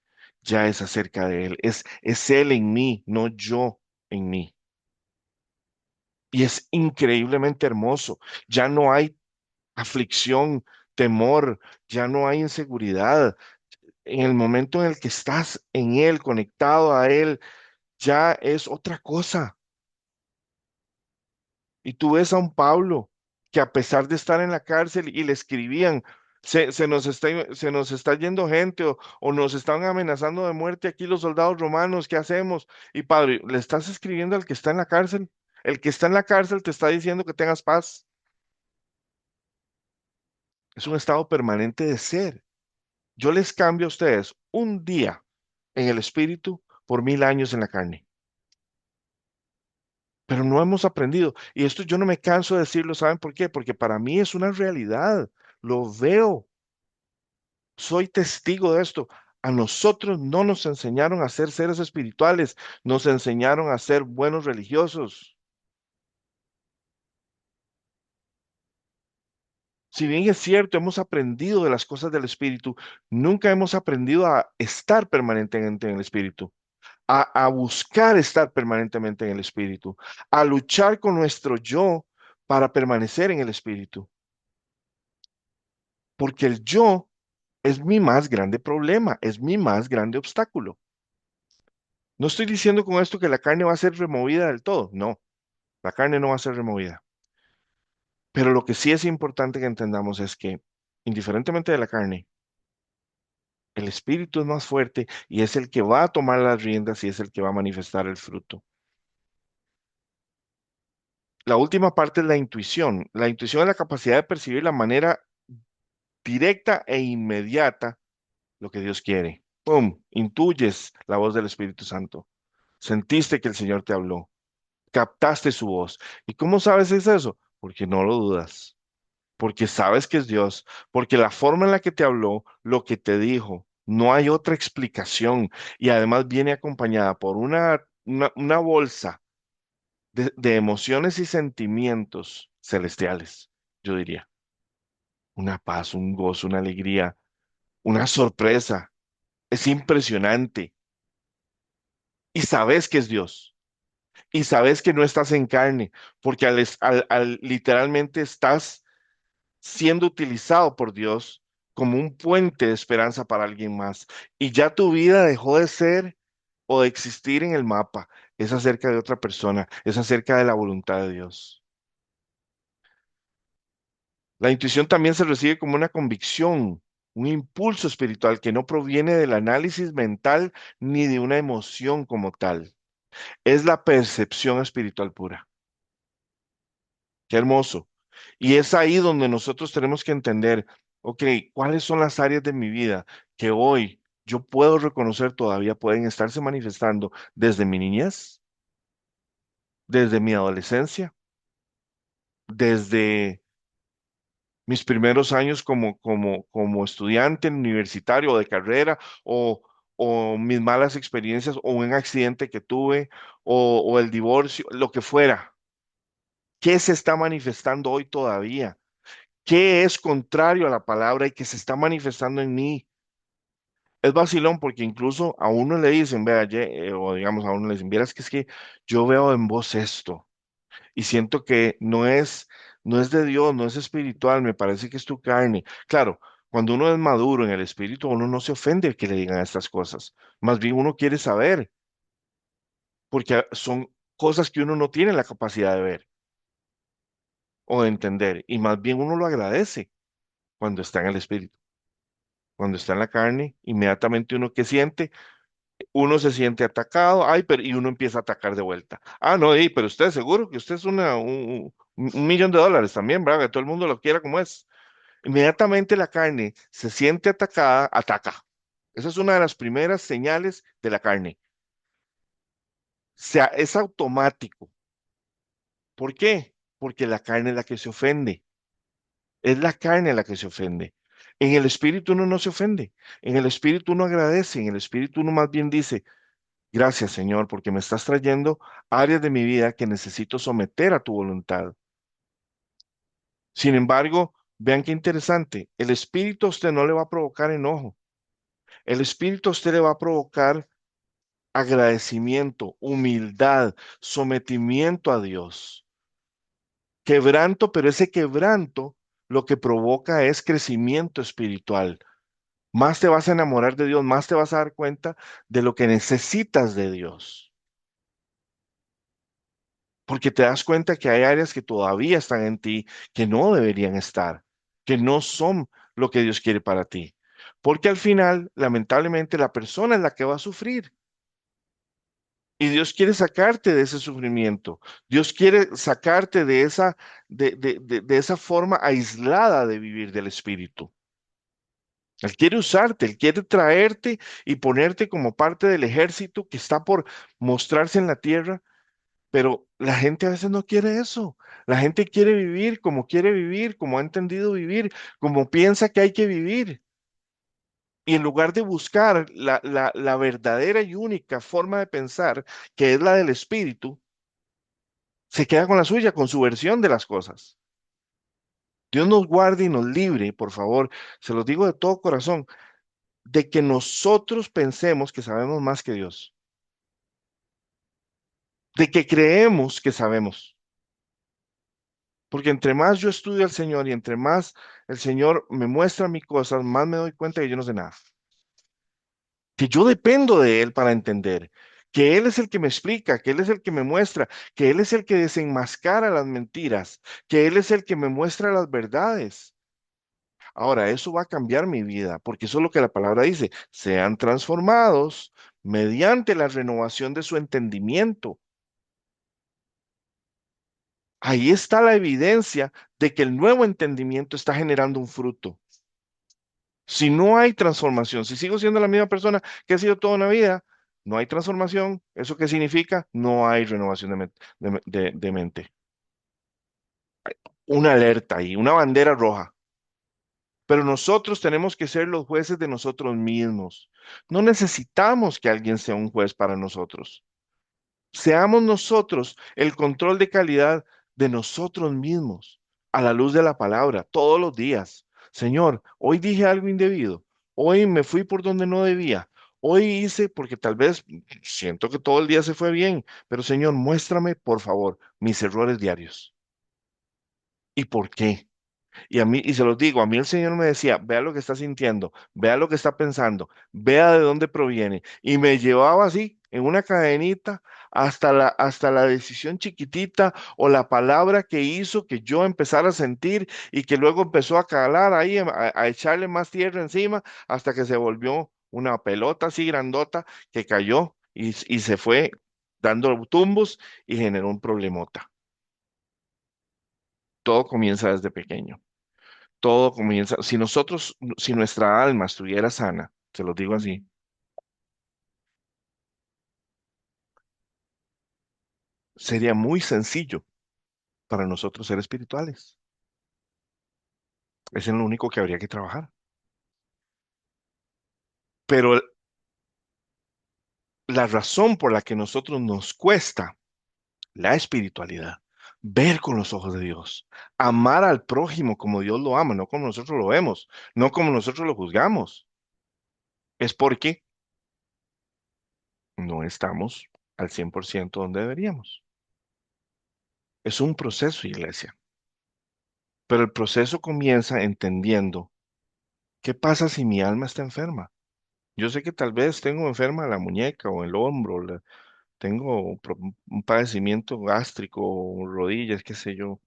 ya es acerca de Él. Es Él en mí, no yo en mí. Y es increíblemente hermoso. Ya no hay aflicción, temor, ya no hay inseguridad. En el momento en el que estás en Él, conectado a Él, ya es otra cosa. Y tú ves a un Pablo que a pesar de estar en la cárcel y le escribían, se nos está yendo gente o nos están amenazando de muerte aquí los soldados romanos, ¿qué hacemos? Y Padre, le estás escribiendo al que está en la cárcel. El que está en la cárcel te está diciendo que tengas paz. Es un estado permanente de ser. Yo les cambio a ustedes un día en el espíritu por 1000 años en la carne. Pero no hemos aprendido. Y esto yo no me canso de decirlo, ¿saben por qué? Porque para mí es una realidad. Lo veo, soy testigo de esto. A nosotros no nos enseñaron a ser seres espirituales, nos enseñaron a ser buenos religiosos. Si bien es cierto, hemos aprendido de las cosas del espíritu, nunca hemos aprendido a estar permanentemente en el espíritu. A buscar estar permanentemente en el espíritu, a luchar con nuestro yo para permanecer en el espíritu, porque el yo es mi más grande problema, es mi más grande obstáculo. No estoy diciendo con esto que la carne va a ser removida del todo, no, la carne no va a ser removida, pero lo que sí es importante que entendamos es que, indiferentemente de la carne, el espíritu es más fuerte y es el que va a tomar las riendas y es el que va a manifestar el fruto. La última parte es la intuición. La intuición es la capacidad de percibir la manera directa e inmediata lo que Dios quiere. ¡Pum! Intuyes la voz del Espíritu Santo. Sentiste que el Señor te habló. Captaste su voz. ¿Y cómo sabes es eso? Porque no lo dudas. Porque sabes que es Dios. Porque la forma en la que te habló, lo que te dijo, no hay otra explicación. Y además viene acompañada por una bolsa de emociones y sentimientos celestiales, yo diría. Una paz, un gozo, una alegría, una sorpresa. Es impresionante. Y sabes que es Dios. Y sabes que no estás en carne, porque literalmente estás siendo utilizado por Dios como un puente de esperanza para alguien más. Y ya tu vida dejó de ser o de existir en el mapa. Es acerca de otra persona, es acerca de la voluntad de Dios. La intuición también se recibe como una convicción, un impulso espiritual que no proviene del análisis mental ni de una emoción como tal. Es la percepción espiritual pura. Qué hermoso. Y es ahí donde nosotros tenemos que entender, ok, ¿cuáles son las áreas de mi vida que hoy yo puedo reconocer todavía pueden estarse manifestando desde mi niñez, desde mi adolescencia, desde Mis primeros años como estudiante universitario o de carrera, o mis malas experiencias, o un accidente que tuve, o el divorcio, lo que fuera. ¿Qué se está manifestando hoy todavía? ¿Qué es contrario a la palabra y que se está manifestando en mí? Es vacilón porque incluso a uno le dicen, vea, o digamos a uno le dicen, vieras que es que yo veo en vos esto y siento que no es de Dios, no es espiritual, me parece que es tu carne. Claro, cuando uno es maduro en el espíritu, uno no se ofende que le digan estas cosas. Más bien uno quiere saber, porque son cosas que uno no tiene la capacidad de ver o de entender, y más bien uno lo agradece cuando está en el espíritu. Cuando está en la carne, inmediatamente uno que siente, uno se siente atacado, ay, pero y uno empieza a atacar de vuelta. Ah, no, pero usted seguro que usted es un millón de dólares también, ¿verdad? Que todo el mundo lo quiera como es. Inmediatamente la carne se siente atacada, ataca. Esa es una de las primeras señales de la carne. Sea, es automático. ¿Por qué? Porque la carne es la que se ofende. Es la carne la que se ofende. En el espíritu uno no se ofende. En el espíritu uno agradece. En el espíritu uno más bien dice, gracias, Señor, porque me estás trayendo áreas de mi vida que necesito someter a tu voluntad. Sin embargo, vean qué interesante, el espíritu a usted no le va a provocar enojo. El espíritu a usted le va a provocar agradecimiento, humildad, sometimiento a Dios. Quebranto, pero ese quebranto lo que provoca es crecimiento espiritual. Más te vas a enamorar de Dios, más te vas a dar cuenta de lo que necesitas de Dios. Porque te das cuenta que hay áreas que todavía están en ti que no deberían estar, que no son lo que Dios quiere para ti. Porque al final, lamentablemente, la persona es la que va a sufrir. Y Dios quiere sacarte de ese sufrimiento. Dios quiere sacarte de esa forma aislada de vivir del Espíritu. Él quiere usarte, Él quiere traerte y ponerte como parte del ejército que está por mostrarse en la tierra. Pero la gente a veces no quiere eso. La gente quiere vivir, como ha entendido vivir, como piensa que hay que vivir. Y en lugar de buscar la verdadera y única forma de pensar, que es la del espíritu, se queda con la suya, con su versión de las cosas. Dios nos guarde y nos libre, por favor, se los digo de todo corazón, de que nosotros pensemos que sabemos más que Dios, de que creemos que sabemos. Porque entre más yo estudio al Señor y entre más el Señor me muestra mis cosas, más me doy cuenta que yo no sé nada. Que yo dependo de Él para entender. Que Él es el que me explica, que Él es el que me muestra, que Él es el que desenmascara las mentiras, que Él es el que me muestra las verdades. Ahora, eso va a cambiar mi vida, porque eso es lo que la palabra dice, sean transformados mediante la renovación de su entendimiento. Ahí está la evidencia de que el nuevo entendimiento está generando un fruto. Si no hay transformación, si sigo siendo la misma persona que he sido toda una vida, no hay transformación. ¿Eso qué significa? No hay renovación de mente. Una alerta y una bandera roja. Pero nosotros tenemos que ser los jueces de nosotros mismos. No necesitamos que alguien sea un juez para nosotros. Seamos nosotros el control de calidad de nosotros mismos a la luz de la palabra todos los días. Señor, hoy dije algo indebido, hoy me fui por donde no debía, hoy hice porque tal vez siento que todo el día se fue bien, pero Señor, muéstrame por favor mis errores diarios. ¿Y por qué? Y a mí, y se los digo, a mí el Señor me decía, vea lo que está sintiendo, vea lo que está pensando, vea de dónde proviene. Y me llevaba así, en una cadenita, hasta la decisión chiquitita o la palabra que hizo que yo empezara a sentir y que luego empezó a calar ahí, a echarle más tierra encima, hasta que se volvió una pelota así grandota que cayó y se fue dando tumbos y generó un problemota. Todo comienza desde pequeño. Todo comienza, si nuestra alma estuviera sana, se lo digo así, sería muy sencillo para nosotros ser espirituales. Es en lo único que habría que trabajar. Pero la razón por la que nosotros nos cuesta la espiritualidad, ver con los ojos de Dios, amar al prójimo como Dios lo ama, no como nosotros lo vemos, no como nosotros lo juzgamos, es porque no estamos al 100% donde deberíamos. Es un proceso, iglesia, pero el proceso comienza entendiendo qué pasa si mi alma está enferma. Yo sé que tal vez tengo enferma la muñeca o el hombro, tengo un padecimiento gástrico, o rodillas, qué sé yo.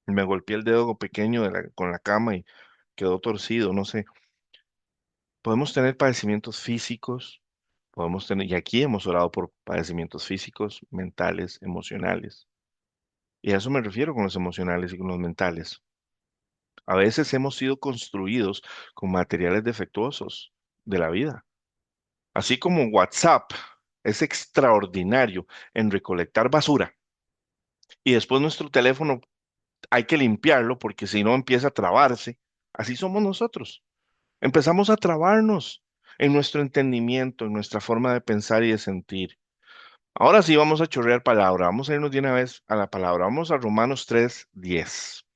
Me golpeé el dedo pequeño con la cama y quedó torcido, no sé. Podemos tener padecimientos físicos, podemos tener, y aquí hemos orado por padecimientos físicos, mentales, emocionales. Y a eso me refiero con los emocionales y con los mentales. A veces hemos sido construidos con materiales defectuosos de la vida. Así como WhatsApp es extraordinario en recolectar basura y después nuestro teléfono hay que limpiarlo porque si no empieza a trabarse. Así somos nosotros. Empezamos a trabarnos en nuestro entendimiento, en nuestra forma de pensar y de sentir. Ahora sí vamos a chorrear palabra. Vamos a irnos de una vez a la palabra. Vamos a Romanos 3:10.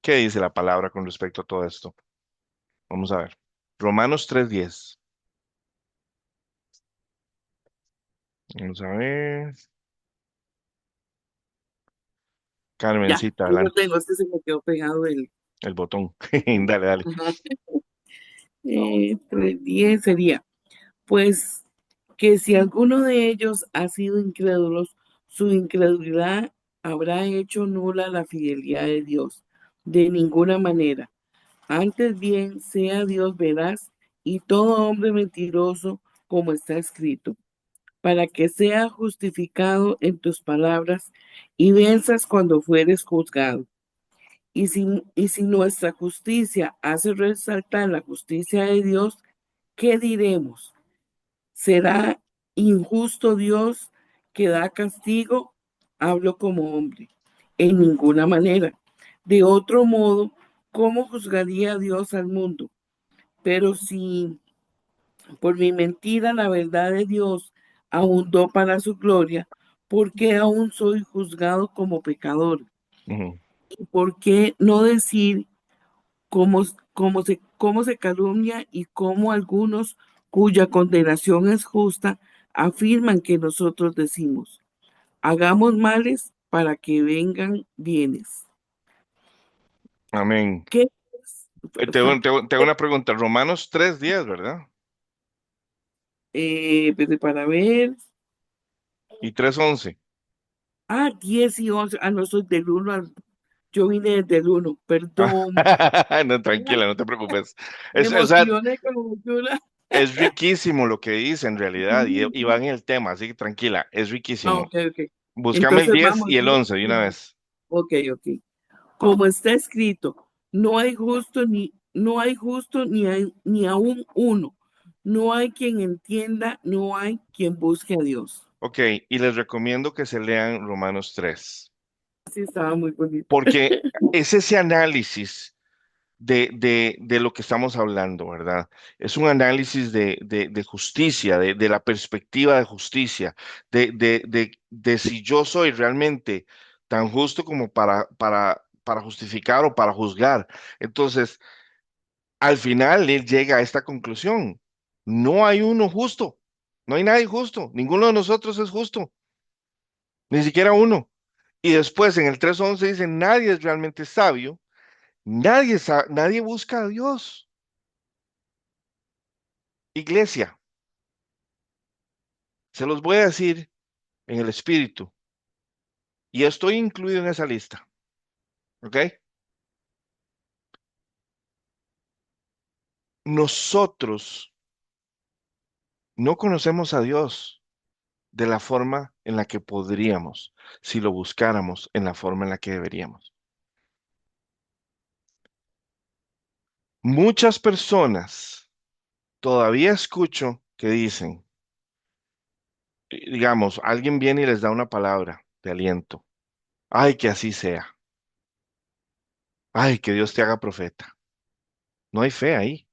¿Qué dice la palabra con respecto a todo esto? Vamos a ver. Romanos 3:10. Vamos a ver. Ya, Carmencita, yo lo adelante. tengo, es que se me quedó pegado el... El botón. Dale, dale. Ajá. 3:10 sería, pues que si alguno de ellos ha sido incrédulos, su incredulidad habrá hecho nula la fidelidad de Dios. De ninguna manera. Antes bien, sea Dios veraz y todo hombre mentiroso, como está escrito, para que sea justificado en tus palabras y venzas cuando fueres juzgado. Y si nuestra justicia hace resaltar la justicia de Dios, ¿qué diremos? ¿Será injusto Dios que da castigo? Hablo como hombre. En ninguna manera. De otro modo, ¿cómo juzgaría Dios al mundo? Pero si por mi mentira la verdad de Dios abundó para su gloria, ¿por qué aún soy juzgado como pecador? Ujú. ¿Y por qué no decir cómo se calumnia y cómo algunos cuya condenación es justa afirman que nosotros decimos, hagamos males para que vengan bienes? Amén. ¿Qué es? Te hago una pregunta. Romanos 3:10, ¿verdad? Para ver, Y 3:11. 10 y 11, no soy del uno yo vine desde el uno, perdón. No, Ay, tranquila, no te preocupes. me O sea, emocioné con la lectura. es riquísimo lo que dice en realidad y va en el tema, así que tranquila, es riquísimo. Ok, ok. Búscame el Entonces 10 vamos, y el 11 de una vez. ok, ok. Como está escrito, no hay justo ni aún uno. No hay quien entienda, no hay quien busque a Dios. Ok, y les recomiendo que se lean Romanos 3, Sí, estaba muy bonito. porque es ese análisis de lo que estamos hablando, ¿verdad? Es un análisis de justicia, de la perspectiva de justicia, de si yo soy realmente tan justo como para justificar o para juzgar. Entonces, al final, él llega a esta conclusión. No hay uno justo, no hay nadie justo, ninguno de nosotros es justo, ni siquiera uno. Y después en el 3:11 dice, nadie es realmente sabio, nadie busca a Dios. Iglesia, se los voy a decir en el espíritu, y estoy incluido en esa lista, ¿ok? Nosotros no conocemos a Dios de la forma en la que podríamos, si lo buscáramos en la forma en la que deberíamos. Muchas personas todavía escucho que dicen, digamos, alguien viene y les da una palabra de aliento. Ay, que así sea. Ay, que Dios te haga profeta. No hay fe ahí.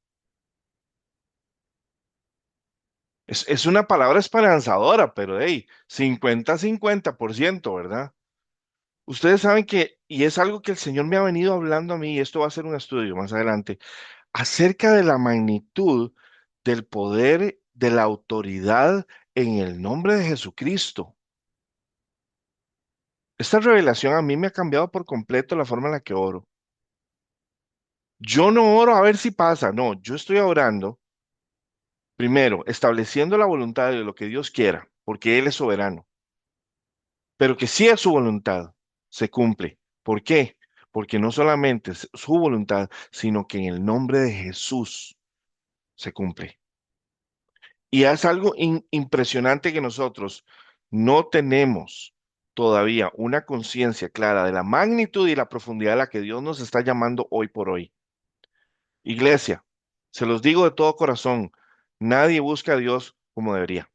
Es una palabra esperanzadora, pero hey, 50-50%, ¿verdad? Ustedes saben que, y es algo que el Señor me ha venido hablando a mí, y esto va a ser un estudio más adelante, acerca de la magnitud del poder, de la autoridad en el nombre de Jesucristo. Esta revelación a mí me ha cambiado por completo la forma en la que oro. Yo no oro a ver si pasa, no, yo estoy orando, primero, estableciendo la voluntad de lo que Dios quiera, porque Él es soberano, pero que si es su voluntad, se cumple. ¿Por qué? Porque no solamente es su voluntad, sino que en el nombre de Jesús se cumple. Y es algo impresionante que nosotros no tenemos todavía una conciencia clara de la magnitud y la profundidad a la que Dios nos está llamando hoy por hoy. Iglesia, se los digo de todo corazón, nadie busca a Dios como debería.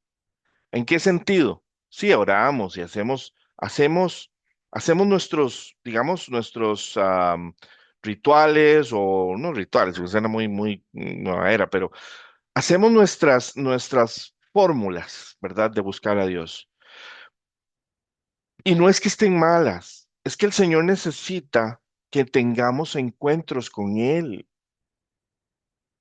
¿En qué sentido? Sí, oramos y hacemos nuestros, digamos, nuestros rituales o no rituales, porque suena muy nueva era, pero hacemos nuestras fórmulas, ¿verdad? De buscar a Dios. Y no es que estén malas, es que el Señor necesita que tengamos encuentros con Él,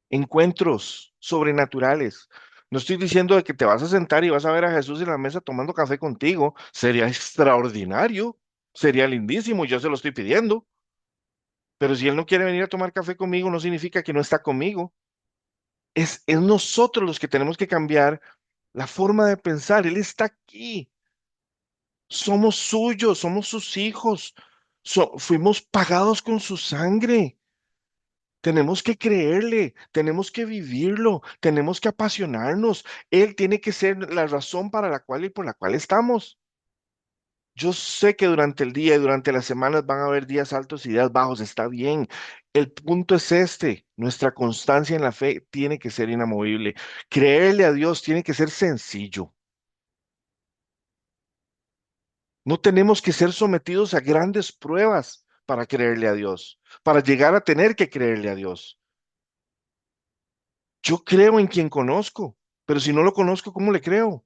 encuentros sobrenaturales. No estoy diciendo de que te vas a sentar y vas a ver a Jesús en la mesa tomando café contigo. Sería extraordinario, sería lindísimo, yo se lo estoy pidiendo. Pero si Él no quiere venir a tomar café conmigo, no significa que no está conmigo. Es nosotros los que tenemos que cambiar la forma de pensar. Él está aquí. Somos suyos, somos sus hijos. Fuimos pagados con su sangre. Tenemos que creerle, tenemos que vivirlo, tenemos que apasionarnos. Él tiene que ser la razón para la cual y por la cual estamos. Yo sé que durante el día y durante las semanas van a haber días altos y días bajos, está bien. El punto es este, nuestra constancia en la fe tiene que ser inamovible. Creerle a Dios tiene que ser sencillo. No tenemos que ser sometidos a grandes pruebas para creerle a Dios, para llegar a tener que creerle a Dios. Yo creo en quien conozco, pero si no lo conozco, ¿cómo le creo?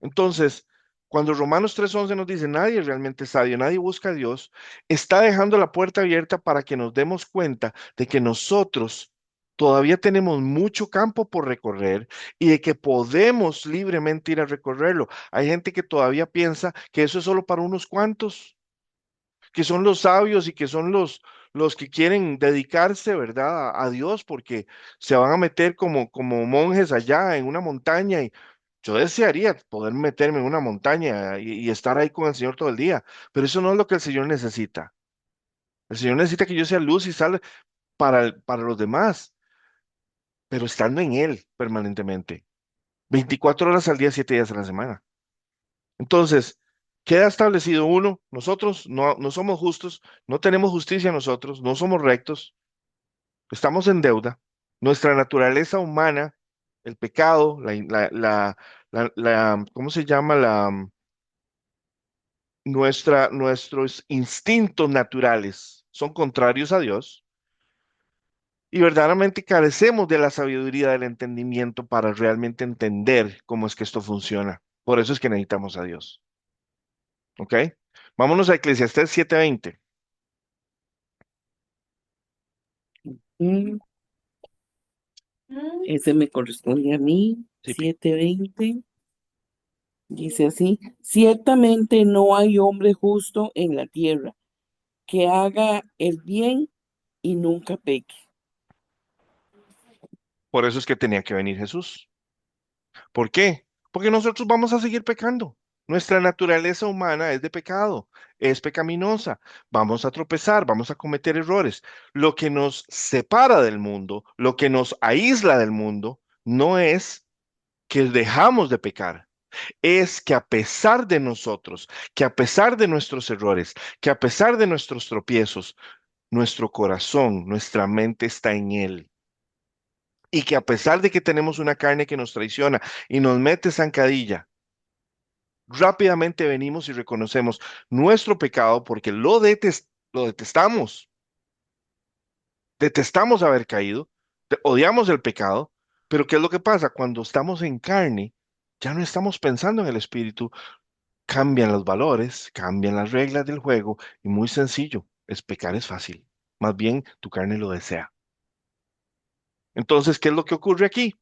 Entonces, cuando Romanos 3:11 nos dice, nadie es realmente sabio, nadie busca a Dios, está dejando la puerta abierta para que nos demos cuenta de que nosotros todavía tenemos mucho campo por recorrer y de que podemos libremente ir a recorrerlo. Hay gente que todavía piensa que eso es solo para unos cuantos, que son los sabios y que son los que quieren dedicarse, ¿verdad? A Dios porque se van a meter como monjes allá en una montaña y yo desearía poder meterme en una montaña y estar ahí con el Señor todo el día, pero eso no es lo que el Señor necesita. El Señor necesita que yo sea luz y sal para los demás, pero estando en Él permanentemente, 24 horas al día, 7 días a la semana. Entonces, queda establecido uno, nosotros no somos justos, no tenemos justicia nosotros, no somos rectos, estamos en deuda. Nuestra naturaleza humana, el pecado, ¿cómo se llama? Nuestros instintos naturales son contrarios a Dios y verdaderamente carecemos de la sabiduría del entendimiento para realmente entender cómo es que esto funciona. Por eso es que necesitamos a Dios. ¿Ok? Vámonos a Eclesiastés 7:20. Mm, Ese me corresponde a mí, Sí, Pi. 7:20. Dice así, ciertamente no hay hombre justo en la tierra que haga el bien y nunca peque. Por eso es que tenía que venir Jesús. ¿Por qué? Porque nosotros vamos a seguir pecando. Nuestra naturaleza humana es de pecado, es pecaminosa. Vamos a tropezar, vamos a cometer errores. Lo que nos separa del mundo, lo que nos aísla del mundo, no es que dejamos de pecar, es que a pesar de nosotros, que a pesar de nuestros errores, que a pesar de nuestros tropiezos, nuestro corazón, nuestra mente está en Él. Y que a pesar de que tenemos una carne que nos traiciona y nos mete zancadilla, rápidamente venimos y reconocemos nuestro pecado porque lo detestamos. lo detestamos, detestamos haber caído, odiamos el pecado, pero ¿qué es lo que pasa? Cuando estamos en carne, ya no estamos pensando en el espíritu, cambian los valores, cambian las reglas del juego y muy sencillo, es pecar es fácil, más bien tu carne lo desea. Entonces, ¿qué es lo que ocurre aquí?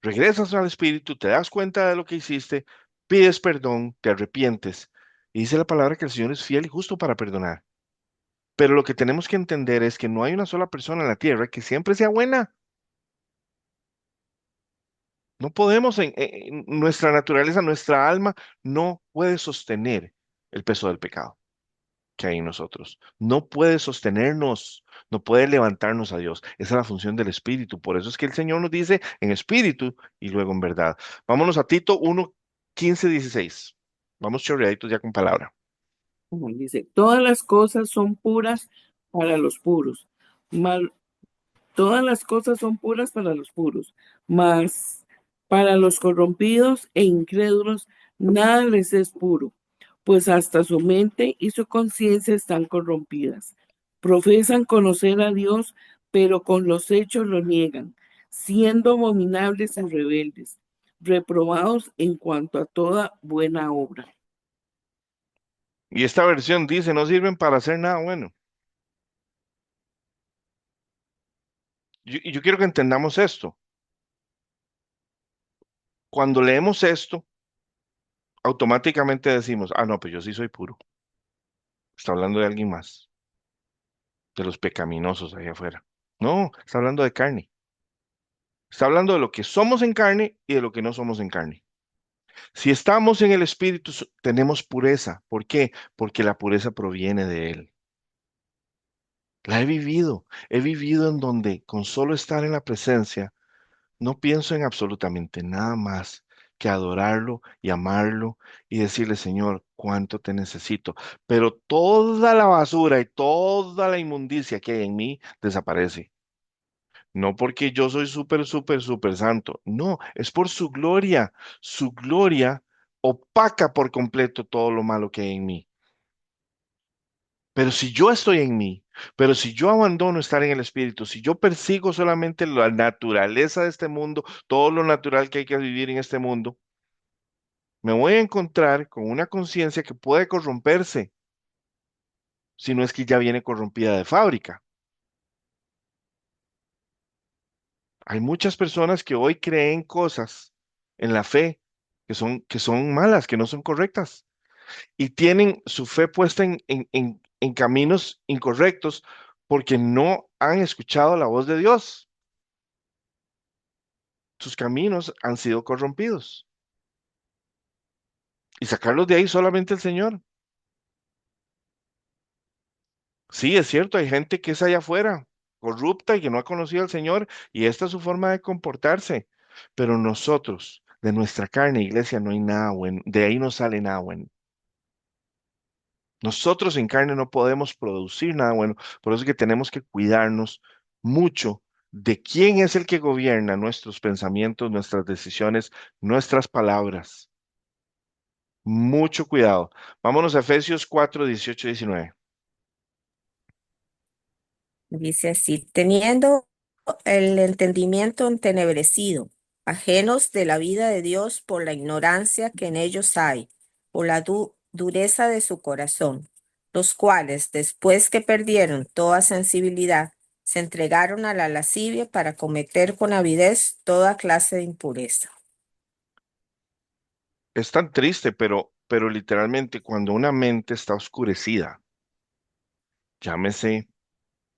Regresas al espíritu, te das cuenta de lo que hiciste, pides perdón, te arrepientes. Y dice la palabra que el Señor es fiel y justo para perdonar. Pero lo que tenemos que entender es que no hay una sola persona en la tierra que siempre sea buena. No podemos, nuestra naturaleza, nuestra alma no puede sostener el peso del pecado que hay en nosotros. No puede sostenernos, no puede levantarnos a Dios. Esa es la función del Espíritu. Por eso es que el Señor nos dice en espíritu y luego en verdad. Vámonos a Tito 1:15-16. Vamos chorreaditos ya con palabra. Como dice, todas las cosas son puras para los puros, mas todas las cosas son puras para los puros, mas para los corrompidos e incrédulos nada les es puro, pues hasta su mente y su conciencia están corrompidas. Profesan conocer a Dios, pero con los hechos lo niegan, siendo abominables y rebeldes, reprobados en cuanto a toda buena obra. Y esta versión dice, no sirven para hacer nada bueno. Y yo quiero que entendamos esto. Cuando leemos esto, automáticamente decimos, ah, no, pues yo sí soy puro. Está hablando de alguien más, de los pecaminosos allá afuera. No, está hablando de carne. Está hablando de lo que somos en carne y de lo que no somos en carne. Si estamos en el Espíritu, tenemos pureza. ¿Por qué? Porque la pureza proviene de Él. La he vivido. He vivido en donde con solo estar en la presencia, no pienso en absolutamente nada más que adorarlo y amarlo y decirle, Señor, cuánto te necesito. Pero toda la basura y toda la inmundicia que hay en mí desaparece. No porque yo soy súper, súper, súper santo. No, es por su gloria. Su gloria opaca por completo todo lo malo que hay en mí. Pero si yo estoy en mí, pero si yo abandono estar en el Espíritu, si yo persigo solamente la naturaleza de este mundo, todo lo natural que hay que vivir en este mundo, me voy a encontrar con una conciencia que puede corromperse, si no es que ya viene corrompida de fábrica. Hay muchas personas que hoy creen cosas en la fe que son malas, que no son correctas, y tienen su fe puesta en caminos incorrectos porque no han escuchado la voz de Dios. Sus caminos han sido corrompidos. Y sacarlos de ahí solamente el Señor. Sí, es cierto, hay gente que es allá afuera, corrupta y que no ha conocido al Señor, y esta es su forma de comportarse. Pero nosotros, de nuestra carne, iglesia, no hay nada bueno, de ahí no sale nada bueno. Nosotros en carne no podemos producir nada bueno, por eso es que tenemos que cuidarnos mucho de quién es el que gobierna nuestros pensamientos, nuestras decisiones, nuestras palabras. Mucho cuidado. Vámonos a Efesios 4:18-19. Dice así, teniendo el entendimiento entenebrecido, ajenos de la vida de Dios por la ignorancia que en ellos hay, por la dureza de su corazón, los cuales, después que perdieron toda sensibilidad, se entregaron a la lascivia para cometer con avidez toda clase de impureza. Es tan triste, pero literalmente cuando una mente está oscurecida, llámese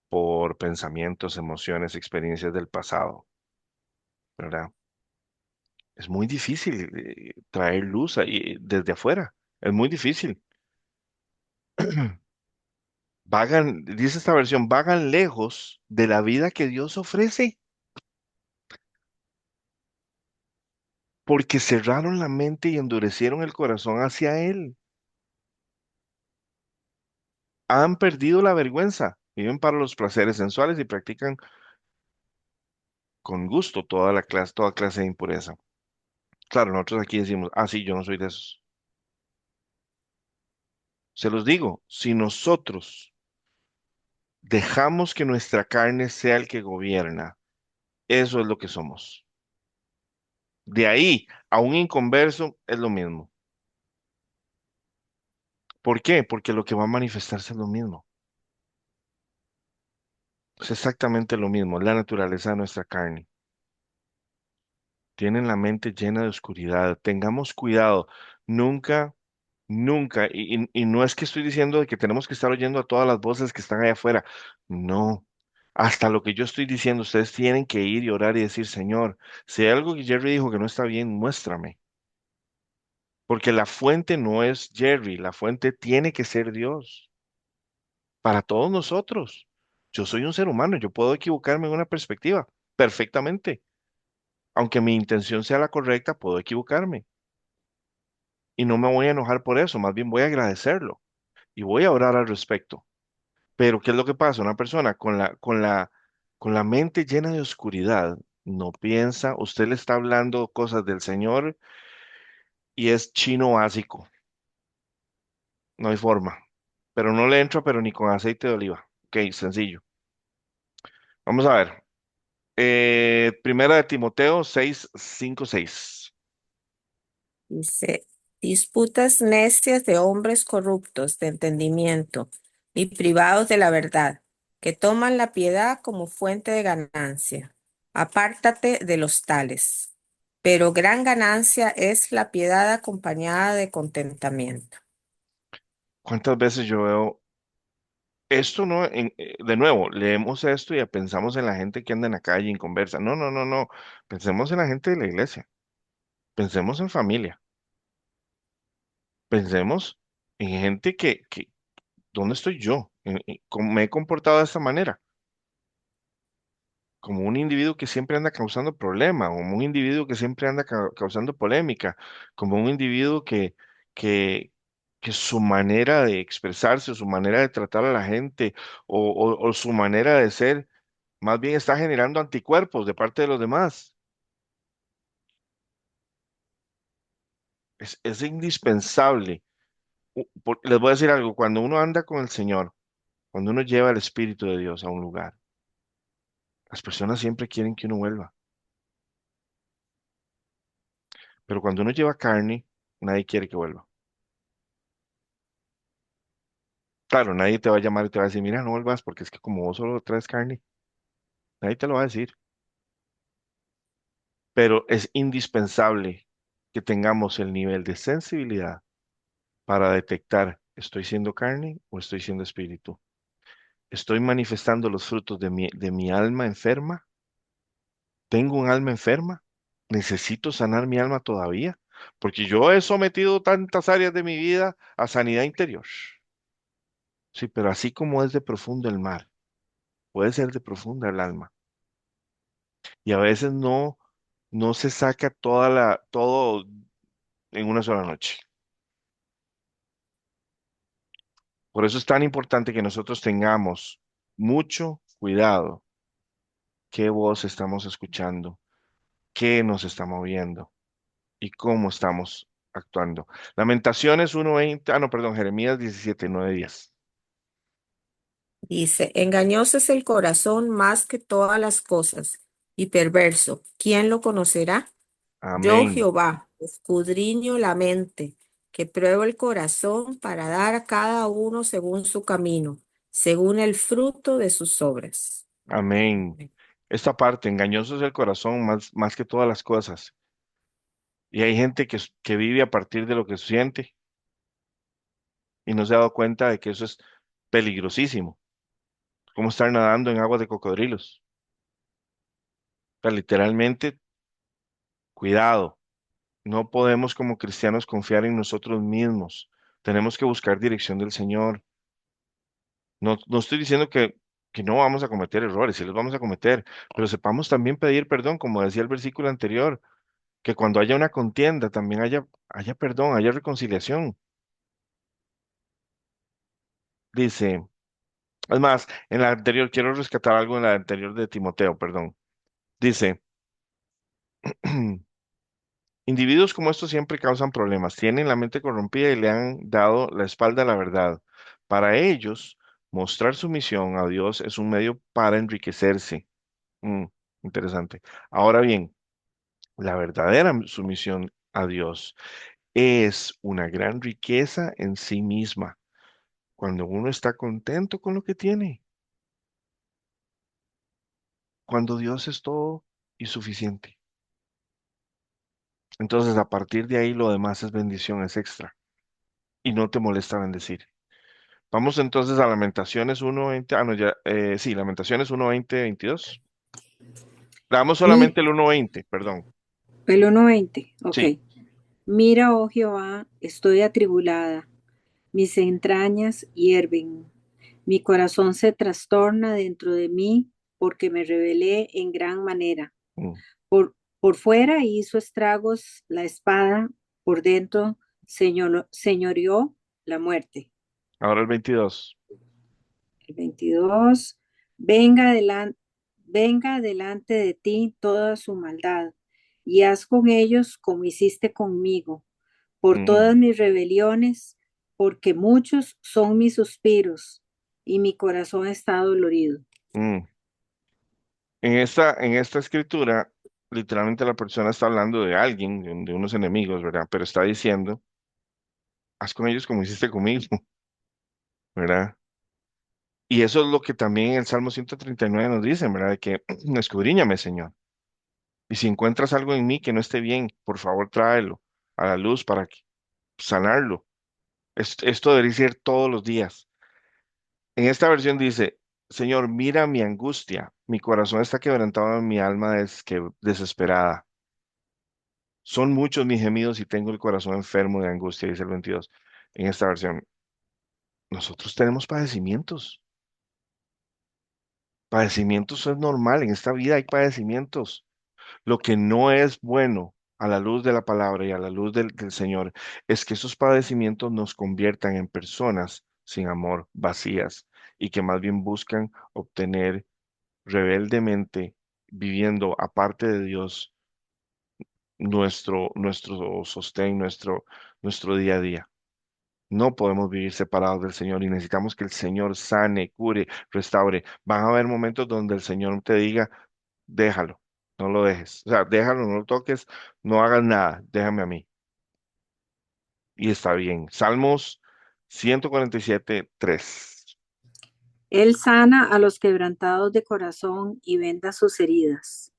por pensamientos, emociones, experiencias del pasado, ¿verdad? Es muy difícil traer luz ahí desde afuera. Es muy difícil. Vagan, dice esta versión, vagan lejos de la vida que Dios ofrece, porque cerraron la mente y endurecieron el corazón hacia Él. Han perdido la vergüenza, viven para los placeres sensuales y practican con gusto toda clase de impureza. Claro, nosotros aquí decimos, ah, sí, yo no soy de esos. Se los digo, si nosotros dejamos que nuestra carne sea el que gobierna, eso es lo que somos. De ahí a un inconverso es lo mismo. ¿Por qué? Porque lo que va a manifestarse es lo mismo. Es exactamente lo mismo, la naturaleza de nuestra carne. Tienen la mente llena de oscuridad. Tengamos cuidado. Nunca, nunca, y no es que estoy diciendo de que tenemos que estar oyendo a todas las voces que están allá afuera. No. Hasta lo que yo estoy diciendo, ustedes tienen que ir y orar y decir, Señor, si hay algo que Jerry dijo que no está bien, muéstrame. Porque la fuente no es Jerry, la fuente tiene que ser Dios para todos nosotros. Yo soy un ser humano, yo puedo equivocarme en una perspectiva perfectamente. Aunque mi intención sea la correcta, puedo equivocarme. Y no me voy a enojar por eso, más bien voy a agradecerlo y voy a orar al respecto. Pero ¿qué es lo que pasa? Una persona con la mente llena de oscuridad no piensa, usted le está hablando cosas del Señor y es chino básico, no hay forma. Pero no le entra, pero ni con aceite de oliva. Ok, sencillo. Vamos a ver. Primera de Timoteo 6, 5, 6. Dice, disputas necias de hombres corruptos de entendimiento y privados de la verdad, que toman la piedad como fuente de ganancia. Apártate de los tales. Pero gran ganancia es la piedad acompañada de contentamiento. ¿Cuántas veces yo veo esto? No, de nuevo, leemos esto y pensamos en la gente que anda en la calle y conversa. No, no, no, no. Pensemos en la gente de la iglesia. Pensemos en familia. Pensemos en gente ¿dónde estoy yo? ¿Cómo me he comportado de esta manera? Como un individuo que siempre anda causando problema, como un individuo que siempre anda causando polémica, como un individuo que, que su manera de expresarse, o su manera de tratar a la gente, o su manera de ser, más bien está generando anticuerpos de parte de los demás. Es indispensable. Les voy a decir algo, cuando uno anda con el Señor, cuando uno lleva el Espíritu de Dios a un lugar, las personas siempre quieren que uno vuelva. Pero cuando uno lleva carne, nadie quiere que vuelva. Claro, nadie te va a llamar y te va a decir, mira, no vuelvas porque es que como vos solo traes carne, nadie te lo va a decir. Pero es indispensable que tengamos el nivel de sensibilidad para detectar, ¿estoy siendo carne o estoy siendo espíritu? ¿Estoy manifestando los frutos de mi alma enferma? ¿Tengo un alma enferma? ¿Necesito sanar mi alma todavía? Porque yo he sometido tantas áreas de mi vida a sanidad interior. Sí, pero así como es de profundo el mar, puede ser de profunda el alma. Y a veces no se saca todo en una sola noche. Por eso es tan importante que nosotros tengamos mucho cuidado qué voz estamos escuchando, qué nos está moviendo y cómo estamos actuando. Lamentaciones 1:20, no, perdón, Jeremías 17, 9, 10. Dice, engañoso es el corazón más que todas las cosas y perverso. ¿Quién lo conocerá? Yo, Amén, Jehová, escudriño la mente, que pruebo el corazón para dar a cada uno según su camino, según el fruto de sus obras. amén. Esta parte, engañoso es el corazón más que todas las cosas. Y hay gente que vive a partir de lo que siente y no se ha dado cuenta de que eso es peligrosísimo. Como estar nadando en aguas de cocodrilos. O sea, literalmente, cuidado. No podemos como cristianos confiar en nosotros mismos. Tenemos que buscar dirección del Señor. No, no estoy diciendo que no vamos a cometer errores, sí los vamos a cometer, pero sepamos también pedir perdón, como decía el versículo anterior, que cuando haya una contienda también haya perdón, haya reconciliación. Dice, es más, en la anterior, quiero rescatar algo en la anterior de Timoteo, perdón. Dice, Individuos como estos siempre causan problemas, tienen la mente corrompida y le han dado la espalda a la verdad. Para ellos, mostrar sumisión a Dios es un medio para enriquecerse. Mm, interesante. Ahora bien, la verdadera sumisión a Dios es una gran riqueza en sí misma, cuando uno está contento con lo que tiene, cuando Dios es todo y suficiente. Entonces, a partir de ahí, lo demás es bendición, es extra, y no te molesta bendecir. Vamos entonces a Lamentaciones 1:20. Ah, no, ya, sí, Lamentaciones 1:20, 22. Damos Mi, solamente el 1:20, perdón. el 1:20, ok. Sí. Mira, oh Jehová, estoy atribulada, mis entrañas hierven, mi corazón se trastorna dentro de mí porque me rebelé en gran manera. Mm. Por fuera hizo estragos la espada, por dentro señoreó la muerte. Ahora el 22. El 22, venga, venga delante de ti toda su maldad, y haz con ellos como hiciste conmigo, por Mm, todas mis rebeliones, porque muchos son mis suspiros, y mi corazón está dolorido. mm. En esta escritura, literalmente la persona está hablando de alguien, de unos enemigos, ¿verdad? Pero está diciendo, haz con ellos como hiciste conmigo, ¿verdad? Y eso es lo que también el Salmo 139 nos dice, ¿verdad? De que escudriñame, Señor. Y si encuentras algo en mí que no esté bien, por favor tráelo a la luz para sanarlo. Esto debería ser todos los días. En esta versión dice, Señor, mira mi angustia, mi corazón está quebrantado en mi alma desesperada. Son muchos mis gemidos y tengo el corazón enfermo de angustia, dice el 22. En esta versión, nosotros tenemos padecimientos. Padecimientos es normal, en esta vida hay padecimientos. Lo que no es bueno a la luz de la palabra y a la luz del Señor es que esos padecimientos nos conviertan en personas sin amor, vacías, y que más bien buscan obtener rebeldemente, viviendo aparte de Dios, nuestro sostén, nuestro día a día. No podemos vivir separados del Señor y necesitamos que el Señor sane, cure, restaure. Van a haber momentos donde el Señor te diga, déjalo, no lo dejes. O sea, déjalo, no lo toques, no hagas nada, déjame a mí. Y está bien. Salmos 147:3. Él sana a los quebrantados de corazón y venda sus heridas.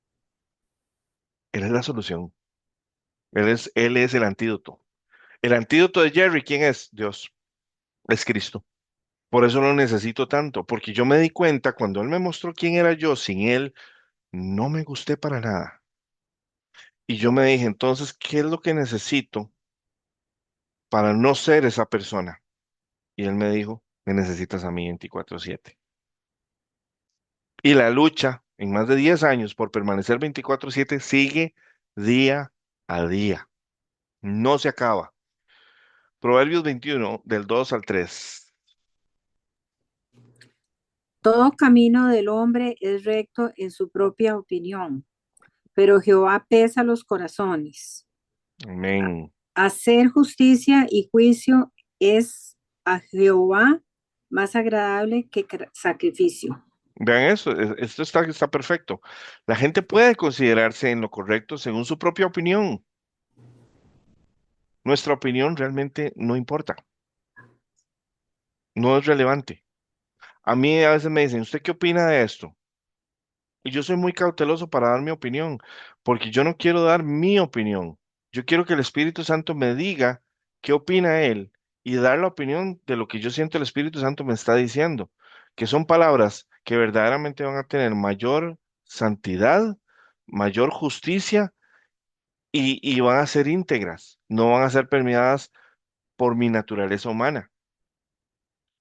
Él es la solución. Él es el antídoto. El antídoto de Jerry, ¿quién es? Dios, es Cristo. Por eso lo necesito tanto, porque yo me di cuenta cuando Él me mostró quién era yo, sin Él, no me gusté para nada. Y yo me dije, entonces, ¿qué es lo que necesito para no ser esa persona? Y Él me dijo, me necesitas a mí 24/7. Y la lucha en más de 10 años por permanecer 24/7 sigue día a día. No se acaba. Proverbios 21, del 2 al 3. Todo camino del hombre es recto en su propia opinión, pero Jehová pesa los corazones. Amén. Hacer justicia y juicio es a Jehová más agradable que sacrificio. Vean eso, esto está perfecto. La gente puede considerarse en lo correcto según su propia opinión. Nuestra opinión realmente no importa, no es relevante. A mí a veces me dicen, ¿usted qué opina de esto? Y yo soy muy cauteloso para dar mi opinión, porque yo no quiero dar mi opinión. Yo quiero que el Espíritu Santo me diga qué opina él y dar la opinión de lo que yo siento el Espíritu Santo me está diciendo, que son palabras que verdaderamente van a tener mayor santidad, mayor justicia y van a ser íntegras, no van a ser permeadas por mi naturaleza humana.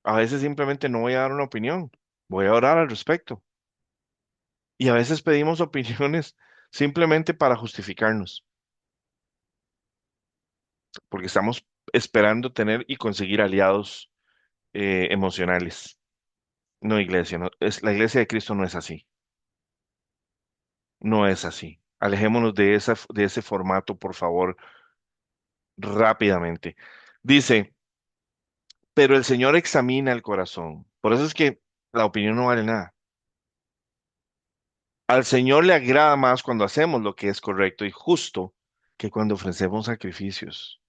A veces simplemente no voy a dar una opinión, voy a orar al respecto. Y a veces pedimos opiniones simplemente para justificarnos, porque estamos esperando tener y conseguir aliados emocionales. No, iglesia, no, la iglesia de Cristo no es así, no es así. Alejémonos de ese formato, por favor, rápidamente. Dice, pero el Señor examina el corazón. Por eso es que la opinión no vale nada. Al Señor le agrada más cuando hacemos lo que es correcto y justo que cuando ofrecemos sacrificios.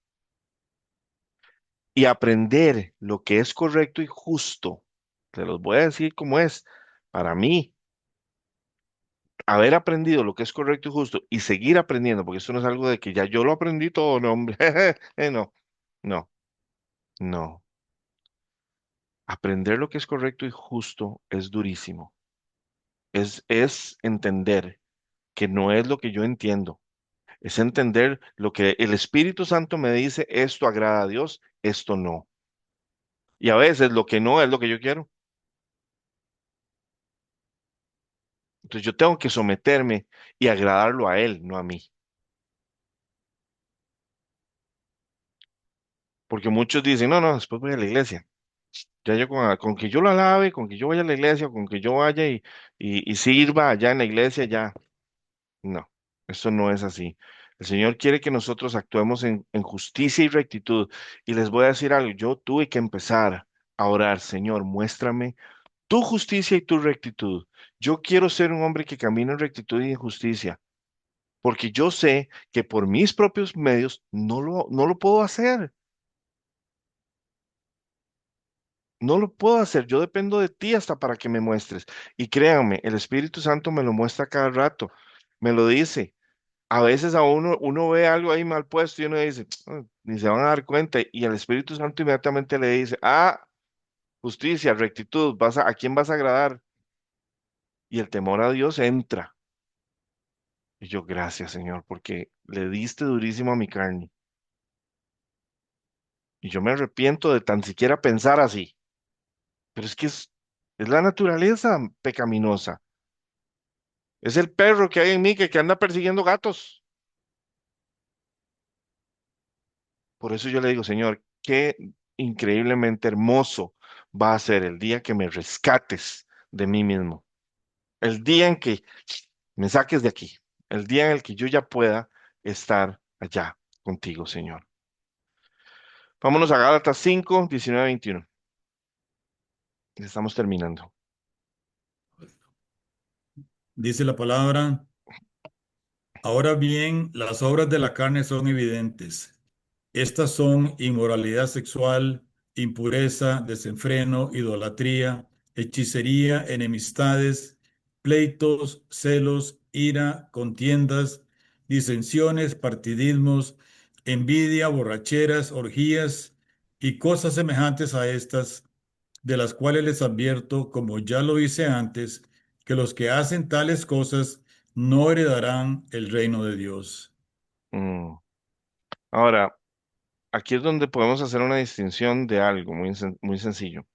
Y aprender lo que es correcto y justo, te los voy a decir cómo es. Para mí, haber aprendido lo que es correcto y justo y seguir aprendiendo, porque esto no es algo de que ya yo lo aprendí todo, no, hombre. No, no, no. Aprender lo que es correcto y justo es durísimo. Es entender que no es lo que yo entiendo. Es entender lo que el Espíritu Santo me dice, esto agrada a Dios, esto no. Y a veces lo que no es lo que yo quiero. Entonces yo tengo que someterme y agradarlo a Él, no a mí. Porque muchos dicen, no, no, después voy a la iglesia. Ya yo con que yo lo alabe, con que yo vaya a la iglesia, con que yo vaya y sirva allá en la iglesia, ya. No, eso no es así. El Señor quiere que nosotros actuemos en justicia y rectitud. Y les voy a decir algo, yo tuve que empezar a orar, Señor, muéstrame tu justicia y tu rectitud. Yo quiero ser un hombre que camine en rectitud y en justicia, porque yo sé que por mis propios medios no lo puedo hacer. No lo puedo hacer, yo dependo de ti hasta para que me muestres. Y créanme, el Espíritu Santo me lo muestra cada rato, me lo dice. A veces uno ve algo ahí mal puesto y uno dice, "Ah, ni se van a dar cuenta". Y el Espíritu Santo inmediatamente le dice, ah, justicia, rectitud, ¿a quién vas a agradar? Y el temor a Dios entra. Y yo, gracias, Señor, porque le diste durísimo a mi carne. Y yo me arrepiento de tan siquiera pensar así. Pero es que es la naturaleza pecaminosa. Es el perro que hay en mí que anda persiguiendo gatos. Por eso yo le digo, Señor, qué increíblemente hermoso va a ser el día que me rescates de mí mismo. El día en que me saques de aquí. El día en el que yo ya pueda estar allá contigo, Señor. Vámonos a Gálatas 5, 19, 21. Estamos terminando. Dice la palabra, ahora bien, las obras de la carne son evidentes. Estas son inmoralidad sexual, impureza, desenfreno, idolatría, hechicería, enemistades, pleitos, celos, ira, contiendas, disensiones, partidismos, envidia, borracheras, orgías y cosas semejantes a estas, de las cuales les advierto, como ya lo hice antes, que los que hacen tales cosas no heredarán el reino de Dios. Mm. Ahora, aquí es donde podemos hacer una distinción de algo muy sencillo.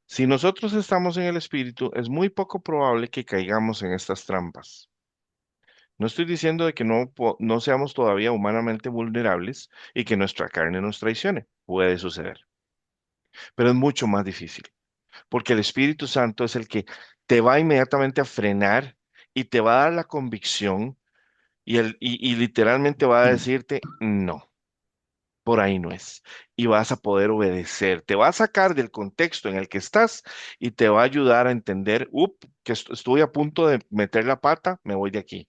Si nosotros estamos en el espíritu, es muy poco probable que caigamos en estas trampas. No estoy diciendo de que no seamos todavía humanamente vulnerables y que nuestra carne nos traicione. Puede suceder, pero es mucho más difícil, porque el Espíritu Santo es el que te va inmediatamente a frenar y te va a dar la convicción y literalmente va a decirte, no, por ahí no es. Y vas a poder obedecer. Te va a sacar del contexto en el que estás y te va a ayudar a entender, que estoy a punto de meter la pata, me voy de aquí.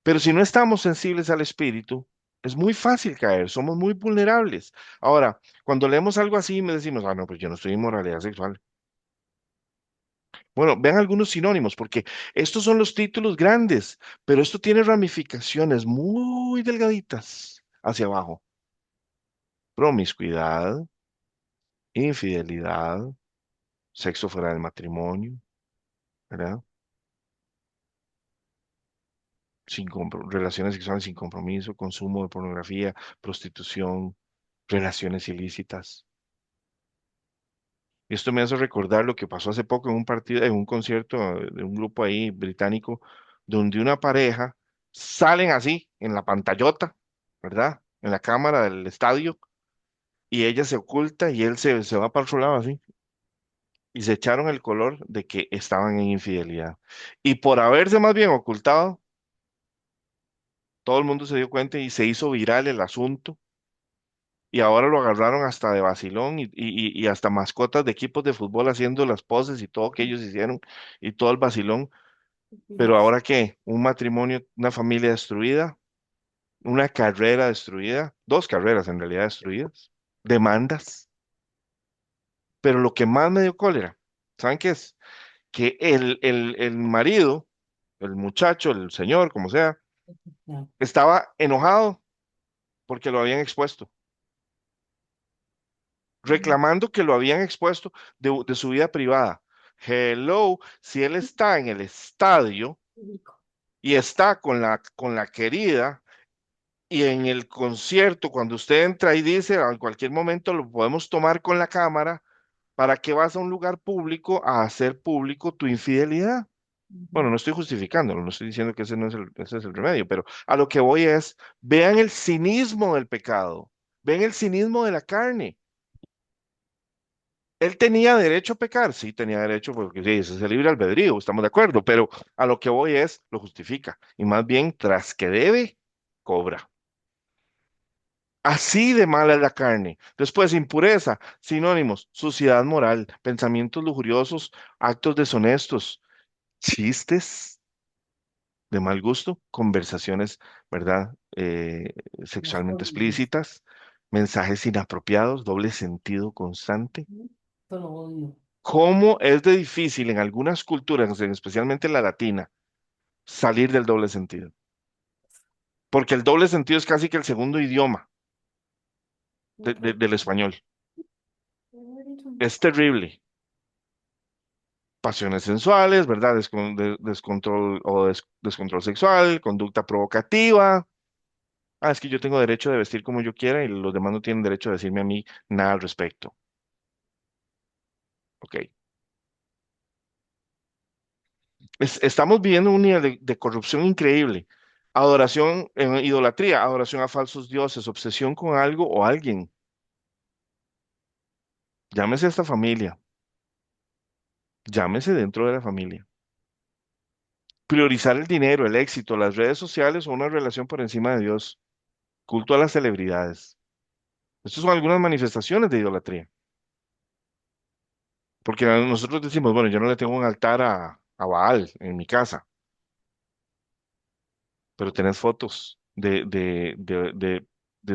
Pero si no estamos sensibles al espíritu, es muy fácil caer, somos muy vulnerables. Ahora, cuando leemos algo así, me decimos, ah, no, pues yo no estoy en moralidad sexual. Bueno, vean algunos sinónimos, porque estos son los títulos grandes, pero esto tiene ramificaciones muy delgaditas hacia abajo. Promiscuidad, infidelidad, sexo fuera del matrimonio, ¿verdad? Relaciones sexuales sin compromiso, consumo de pornografía, prostitución, relaciones ilícitas. Y esto me hace recordar lo que pasó hace poco en un partido, en un concierto de un grupo ahí británico, donde una pareja salen así en la pantallota, ¿verdad? En la cámara del estadio, y ella se oculta y él se va para otro lado así. Y se echaron el color de que estaban en infidelidad. Y por haberse más bien ocultado, todo el mundo se dio cuenta y se hizo viral el asunto. Y ahora lo agarraron hasta de vacilón y hasta mascotas de equipos de fútbol haciendo las poses y todo que ellos hicieron y todo el vacilón. Pero ahora qué, un matrimonio, una familia destruida, una carrera destruida, dos carreras en realidad destruidas, demandas. Pero lo que más me dio cólera, ¿saben qué es? Que el marido, el muchacho, el señor, como sea, estaba enojado porque lo habían expuesto, reclamando que lo habían expuesto de su vida privada. Hello, si él está en el estadio y está con la querida y en el concierto, cuando usted entra y dice, "Ah, en cualquier momento lo podemos tomar con la cámara, ¿para qué vas a un lugar público a hacer público tu infidelidad?" Bueno, no estoy justificándolo, no estoy diciendo que ese no es ese es el remedio, pero a lo que voy es, vean el cinismo del pecado, vean el cinismo de la carne. Él tenía derecho a pecar, sí, tenía derecho, porque sí, ese es el libre albedrío, estamos de acuerdo, pero a lo que voy es, lo justifica, y más bien, tras que debe, cobra. Así de mala es la carne. Después, impureza, sinónimos, suciedad moral, pensamientos lujuriosos, actos deshonestos, chistes de mal gusto, conversaciones, ¿verdad? Sexualmente explícitas, mensajes inapropiados, doble sentido constante. ¿Cómo es de difícil en algunas culturas, especialmente la latina, salir del doble sentido? Porque el doble sentido es casi que el segundo idioma del español. Es terrible. Pasiones sensuales, ¿verdad? Descontrol o descontrol sexual, conducta provocativa. Ah, es que yo tengo derecho de vestir como yo quiera y los demás no tienen derecho a decirme a mí nada al respecto. Ok. Estamos viviendo un nivel de corrupción increíble. Adoración, idolatría, adoración a falsos dioses, obsesión con algo o alguien. Llámese esta familia, llámese dentro de la familia. Priorizar el dinero, el éxito, las redes sociales o una relación por encima de Dios. Culto a las celebridades. Estas son algunas manifestaciones de idolatría. Porque nosotros decimos, bueno, yo no le tengo un altar a Baal en mi casa, pero tenés fotos de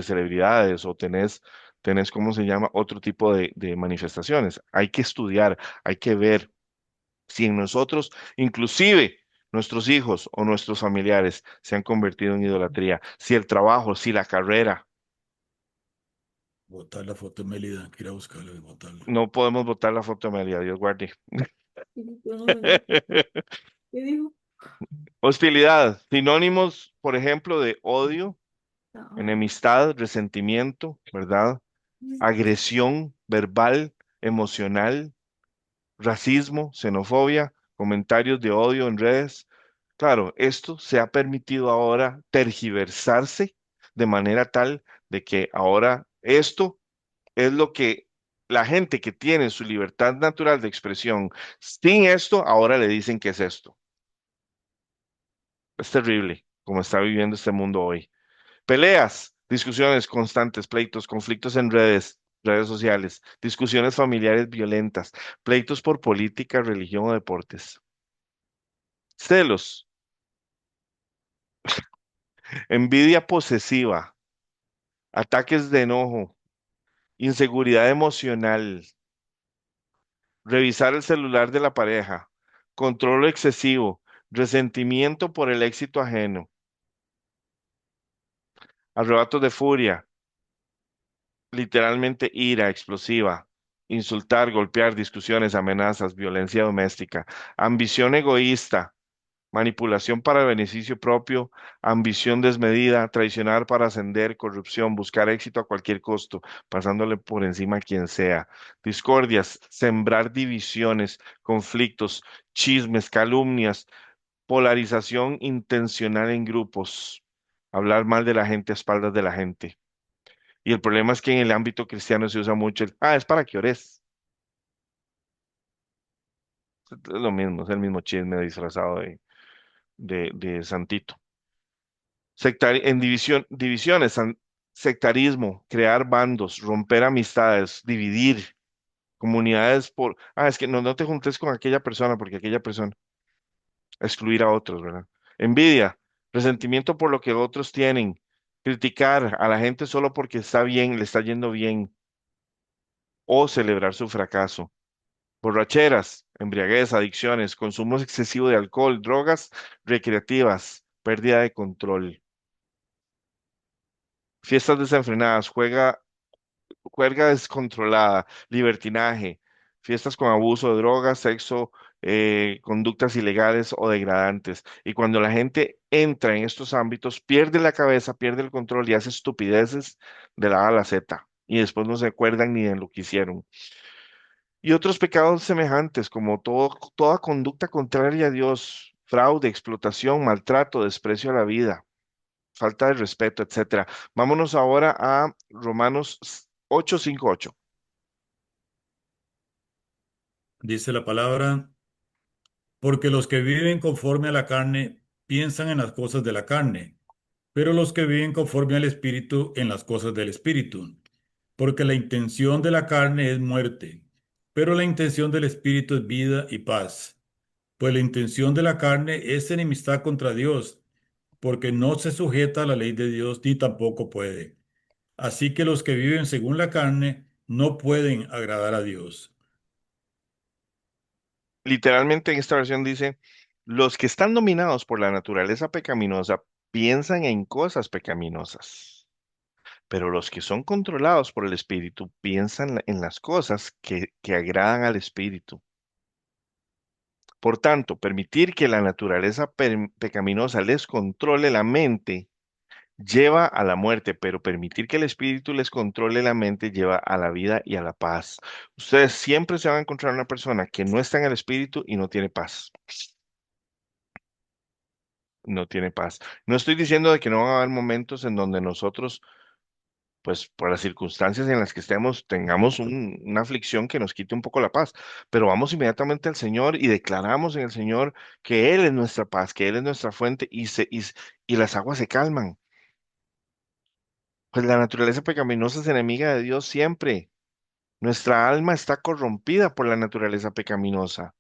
celebridades o tenés, ¿cómo se llama? Otro tipo de manifestaciones. Hay que estudiar, hay que ver si en nosotros, inclusive nuestros hijos o nuestros familiares, se han convertido en idolatría, si el trabajo, si la carrera, Botar la foto de Mélida, que ir a buscarla y botarla. no podemos botar la foto de Amelia, Dios guarde. ¿Qué dijo? Hostilidad, sinónimos, por ejemplo, de odio, enemistad, resentimiento, ¿verdad? Agresión verbal, emocional, racismo, xenofobia, comentarios de odio en redes. Claro, esto se ha permitido ahora tergiversarse de manera tal de que ahora esto es lo que la gente que tiene su libertad natural de expresión, sin esto, ahora le dicen que es esto. Es terrible como está viviendo este mundo hoy. Peleas, discusiones constantes, pleitos, conflictos en redes sociales, discusiones familiares violentas, pleitos por política, religión o deportes. Celos, envidia posesiva, ataques de enojo, inseguridad emocional, revisar el celular de la pareja, control excesivo, resentimiento por el éxito ajeno, arrebatos de furia, literalmente ira explosiva, insultar, golpear, discusiones, amenazas, violencia doméstica, ambición egoísta, manipulación para beneficio propio, ambición desmedida, traicionar para ascender, corrupción, buscar éxito a cualquier costo, pasándole por encima a quien sea, discordias, sembrar divisiones, conflictos, chismes, calumnias, polarización intencional en grupos, hablar mal de la gente a espaldas de la gente. Y el problema es que en el ámbito cristiano se usa mucho es para que ores. Es lo mismo, es el mismo chisme disfrazado de santito. Divisiones, sectarismo, crear bandos, romper amistades, dividir comunidades es que no te juntes con aquella persona porque aquella persona, excluir a otros, ¿verdad? Envidia, resentimiento por lo que otros tienen, criticar a la gente solo porque está bien, le está yendo bien, o celebrar su fracaso. Borracheras, embriaguez, adicciones, consumo excesivo de alcohol, drogas recreativas, pérdida de control, fiestas desenfrenadas, juerga descontrolada, libertinaje, fiestas con abuso de drogas, sexo, conductas ilegales o degradantes. Y cuando la gente entra en estos ámbitos, pierde la cabeza, pierde el control y hace estupideces de la A a la Z. Y después no se acuerdan ni de lo que hicieron. Y otros pecados semejantes, como toda conducta contraria a Dios, fraude, explotación, maltrato, desprecio a la vida, falta de respeto, etcétera. Vámonos ahora a Romanos 8:5-8. Dice la palabra, porque los que viven conforme a la carne piensan en las cosas de la carne, pero los que viven conforme al Espíritu en las cosas del Espíritu. Porque la intención de la carne es muerte, pero la intención del Espíritu es vida y paz. Pues la intención de la carne es enemistad contra Dios, porque no se sujeta a la ley de Dios ni tampoco puede. Así que los que viven según la carne no pueden agradar a Dios. Literalmente en esta versión dice, los que están dominados por la naturaleza pecaminosa piensan en cosas pecaminosas, pero los que son controlados por el Espíritu piensan en las cosas que agradan al Espíritu. Por tanto, permitir que la naturaleza pecaminosa les controle la mente lleva a la muerte, pero permitir que el Espíritu les controle la mente lleva a la vida y a la paz. Ustedes siempre se van a encontrar una persona que no está en el Espíritu y no tiene paz. No tiene paz. No estoy diciendo de que no van a haber momentos en donde nosotros, pues por las circunstancias en las que estemos, tengamos una aflicción que nos quite un poco la paz, pero vamos inmediatamente al Señor y declaramos en el Señor que Él es nuestra paz, que Él es nuestra fuente y las aguas se calman. Pues la naturaleza pecaminosa es enemiga de Dios siempre. Nuestra alma está corrompida por la naturaleza pecaminosa.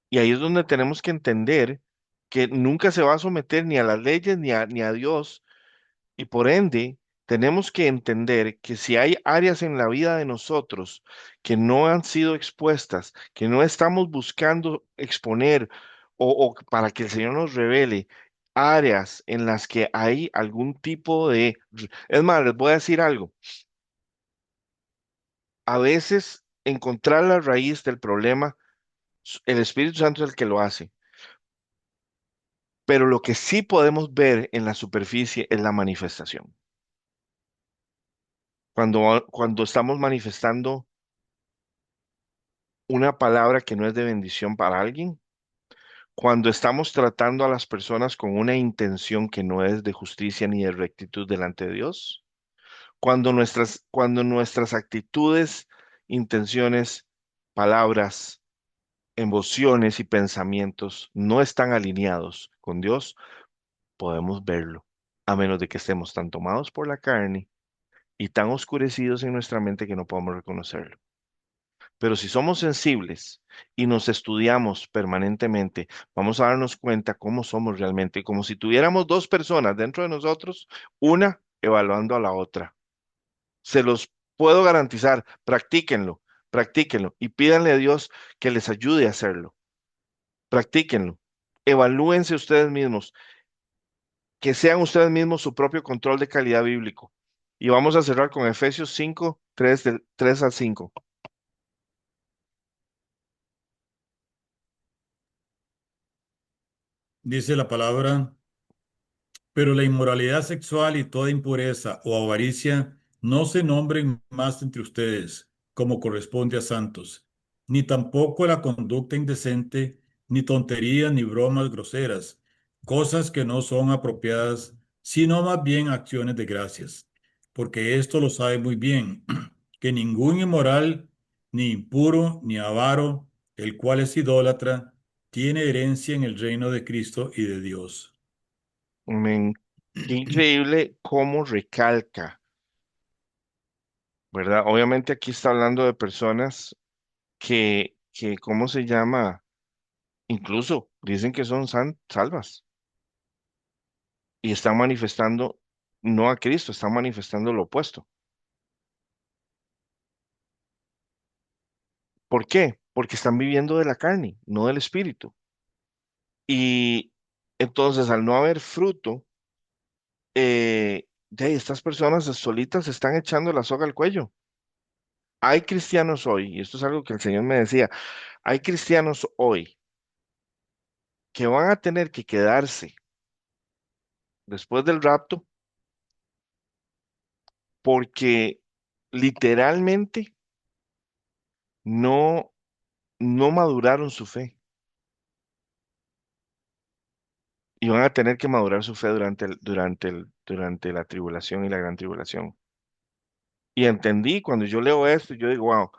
Y ahí es donde tenemos que entender que nunca se va a someter ni a las leyes ni a Dios. Y por ende, tenemos que entender que si hay áreas en la vida de nosotros que no han sido expuestas, que no estamos buscando exponer o para que el Señor nos revele áreas en las que hay algún tipo de... Es más, les voy a decir algo. A veces encontrar la raíz del problema, el Espíritu Santo es el que lo hace. Pero lo que sí podemos ver en la superficie es la manifestación. Cuando estamos manifestando una palabra que no es de bendición para alguien, cuando estamos tratando a las personas con una intención que no es de justicia ni de rectitud delante de Dios, cuando nuestras actitudes, intenciones, palabras, emociones y pensamientos no están alineados con Dios, podemos verlo, a menos de que estemos tan tomados por la carne y tan oscurecidos en nuestra mente que no podamos reconocerlo. Pero si somos sensibles y nos estudiamos permanentemente, vamos a darnos cuenta cómo somos realmente, como si tuviéramos dos personas dentro de nosotros, una evaluando a la otra. Se los puedo garantizar, practíquenlo, practíquenlo y pídanle a Dios que les ayude a hacerlo. Practíquenlo. Evalúense ustedes mismos, que sean ustedes mismos su propio control de calidad bíblico. Y vamos a cerrar con Efesios 5, 3, del 3 al 5. Dice la palabra, pero la inmoralidad sexual y toda impureza o avaricia no se nombren más entre ustedes, como corresponde a santos, ni tampoco la conducta indecente, ni tonterías, ni bromas groseras, cosas que no son apropiadas, sino más bien acciones de gracias, porque esto lo sabe muy bien, que ningún inmoral, ni impuro, ni avaro, el cual es idólatra, tiene herencia en el reino de Cristo y de Dios. Men, qué increíble cómo recalca, ¿verdad? Obviamente aquí está hablando de personas ¿cómo se llama? Incluso dicen que son salvas y están manifestando no a Cristo, están manifestando lo opuesto. ¿Por qué? Porque están viviendo de la carne, no del espíritu. Y entonces, al no haber fruto, de ahí, estas personas solitas se están echando la soga al cuello. Hay cristianos hoy, y esto es algo que el Señor me decía, hay cristianos hoy que van a tener que quedarse después del rapto porque literalmente no, no maduraron su fe y van a tener que madurar su fe durante la tribulación y la gran tribulación. Y entendí cuando yo leo esto, yo digo, wow,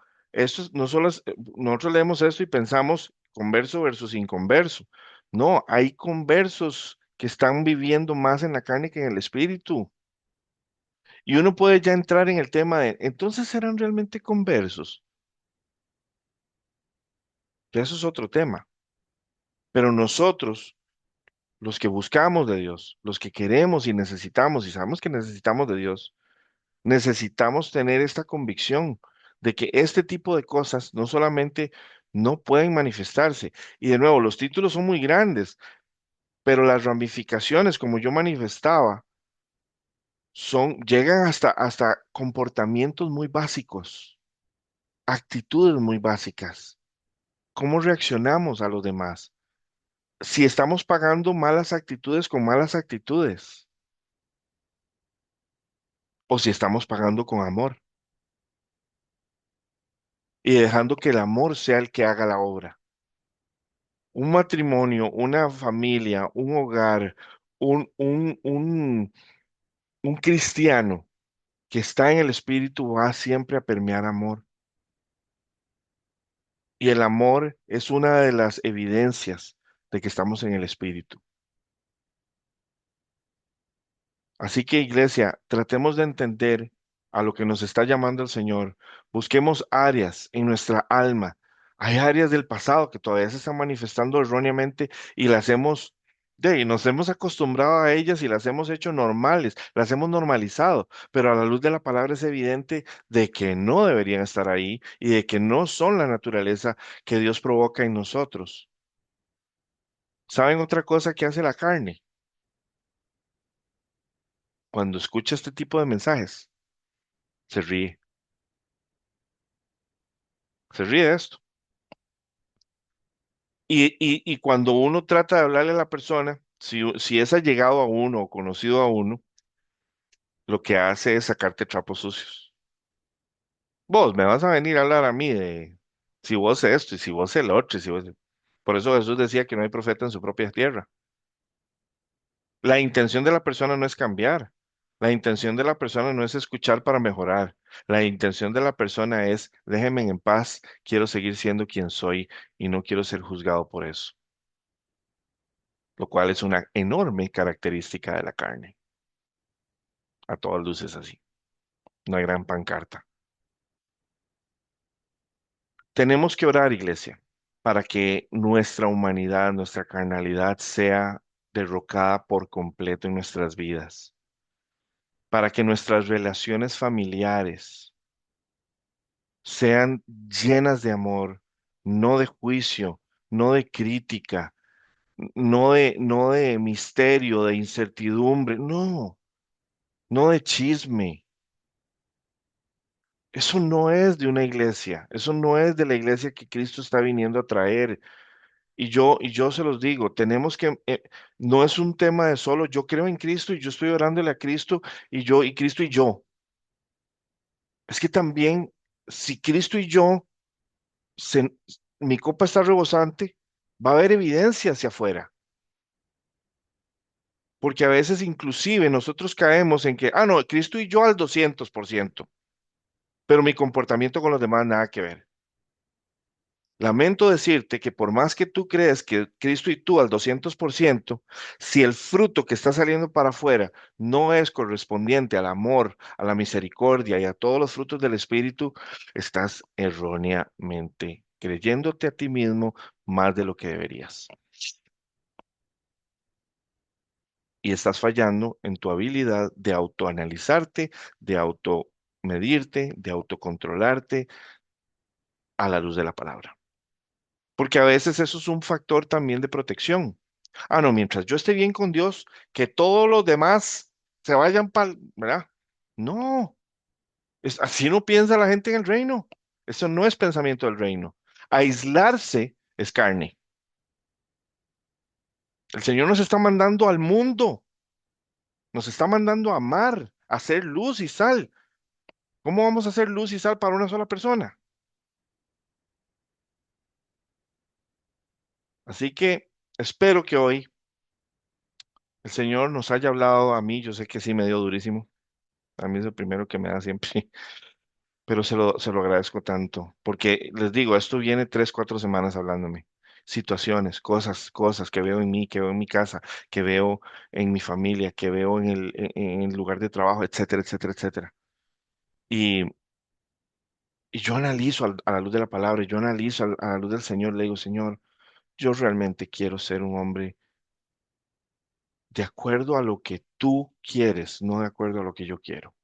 no solo nosotros leemos esto y pensamos converso versus inconverso. No, hay conversos que están viviendo más en la carne que en el espíritu. Y uno puede ya entrar en el tema de, entonces serán realmente conversos. Ya eso es otro tema. Pero nosotros, los que buscamos de Dios, los que queremos y necesitamos y sabemos que necesitamos de Dios, necesitamos tener esta convicción de que este tipo de cosas no solamente no pueden manifestarse, y de nuevo, los títulos son muy grandes, pero las ramificaciones, como yo manifestaba, llegan hasta comportamientos muy básicos, actitudes muy básicas. ¿Cómo reaccionamos a los demás? Si estamos pagando malas actitudes con malas actitudes, o si estamos pagando con amor y dejando que el amor sea el que haga la obra. Un matrimonio, una familia, un hogar, un, un, un, un cristiano que está en el espíritu va siempre a permear amor. Y el amor es una de las evidencias de que estamos en el espíritu. Así que, iglesia, tratemos de entender a lo que nos está llamando el Señor. Busquemos áreas en nuestra alma. Hay áreas del pasado que todavía se están manifestando erróneamente y nos hemos acostumbrado a ellas y las hemos hecho normales, las hemos normalizado, pero a la luz de la palabra es evidente de que no deberían estar ahí y de que no son la naturaleza que Dios provoca en nosotros. ¿Saben otra cosa que hace la carne? Cuando escucha este tipo de mensajes, se ríe. Se ríe de esto. Y cuando uno trata de hablarle a la persona, si es allegado a uno o conocido a uno, lo que hace es sacarte trapos sucios. Vos me vas a venir a hablar a mí de si vos esto y si vos el otro, y si vos... Por eso Jesús decía que no hay profeta en su propia tierra. La intención de la persona no es cambiar. La intención de la persona no es escuchar para mejorar. La intención de la persona es, déjenme en paz, quiero seguir siendo quien soy y no quiero ser juzgado por eso, lo cual es una enorme característica de la carne. A todas luces así, una gran pancarta. Tenemos que orar, iglesia, para que nuestra humanidad, nuestra carnalidad sea derrocada por completo en nuestras vidas, para que nuestras relaciones familiares sean llenas de amor, no de juicio, no de crítica, no de misterio, de incertidumbre, no, no de chisme. Eso no es de una iglesia, eso no es de la iglesia que Cristo está viniendo a traer. Y yo se los digo, no es un tema de solo yo creo en Cristo y yo estoy orándole a Cristo y Cristo y yo. Es que también, si Cristo y yo, se- mi copa está rebosante, va a haber evidencia hacia afuera. Porque a veces inclusive nosotros caemos en que, no, Cristo y yo al 200%, pero mi comportamiento con los demás nada que ver. Lamento decirte que por más que tú crees que Cristo y tú al 200%, si el fruto que está saliendo para afuera no es correspondiente al amor, a la misericordia y a todos los frutos del Espíritu, estás erróneamente creyéndote a ti mismo más de lo que deberías. Y estás fallando en tu habilidad de autoanalizarte, de automedirte, de autocontrolarte a la luz de la palabra. Porque a veces eso es un factor también de protección. Ah, no, mientras yo esté bien con Dios, que todos los demás se vayan para, ¿verdad? No, así no piensa la gente en el reino. Eso no es pensamiento del reino. Aislarse es carne. El Señor nos está mandando al mundo, nos está mandando a amar, a hacer luz y sal. ¿Cómo vamos a hacer luz y sal para una sola persona? Así que espero que hoy el Señor nos haya hablado a mí. Yo sé que sí me dio durísimo. A mí es el primero que me da siempre, pero se lo agradezco tanto, porque les digo, esto viene 3, 4 semanas hablándome. Situaciones, cosas que veo en mí, que veo en mi casa, que veo en mi familia, que veo en el lugar de trabajo, etcétera, etcétera, etcétera. Y, y yo analizo a la luz de la palabra, y yo analizo a la luz del Señor, le digo, Señor, yo realmente quiero ser un hombre de acuerdo a lo que tú quieres, no de acuerdo a lo que yo quiero.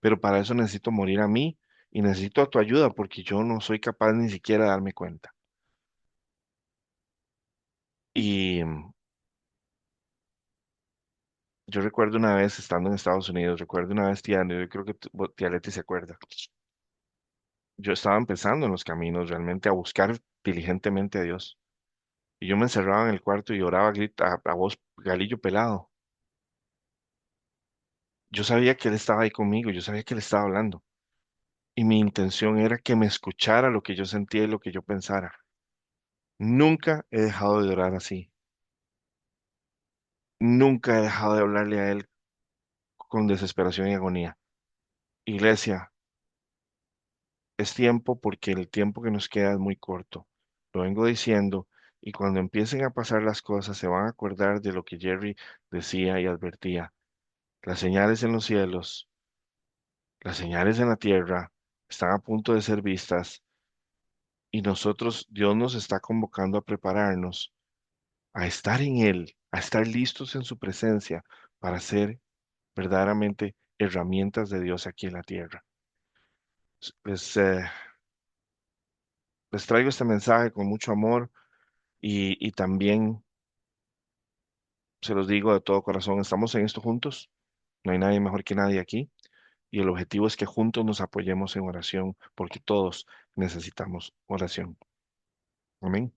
Pero para eso necesito morir a mí y necesito tu ayuda porque yo no soy capaz ni siquiera de darme cuenta. Y yo recuerdo una vez estando en Estados Unidos, recuerdo una vez, tía, yo creo que tía Leti se acuerda. Yo estaba empezando en los caminos realmente a buscar diligentemente a Dios. Y yo me encerraba en el cuarto y oraba a voz galillo pelado. Yo sabía que Él estaba ahí conmigo, yo sabía que Él estaba hablando. Y mi intención era que me escuchara lo que yo sentía y lo que yo pensara. Nunca he dejado de orar así. Nunca he dejado de hablarle a Él con desesperación y agonía. Iglesia, es tiempo porque el tiempo que nos queda es muy corto. Lo vengo diciendo y cuando empiecen a pasar las cosas se van a acordar de lo que Jerry decía y advertía. Las señales en los cielos, las señales en la tierra están a punto de ser vistas y nosotros, Dios nos está convocando a prepararnos, a estar en Él, a estar listos en su presencia para ser verdaderamente herramientas de Dios aquí en la tierra. Les, les traigo este mensaje con mucho amor y también se los digo de todo corazón, estamos en esto juntos, no hay nadie mejor que nadie aquí y el objetivo es que juntos nos apoyemos en oración porque todos necesitamos oración. Amén.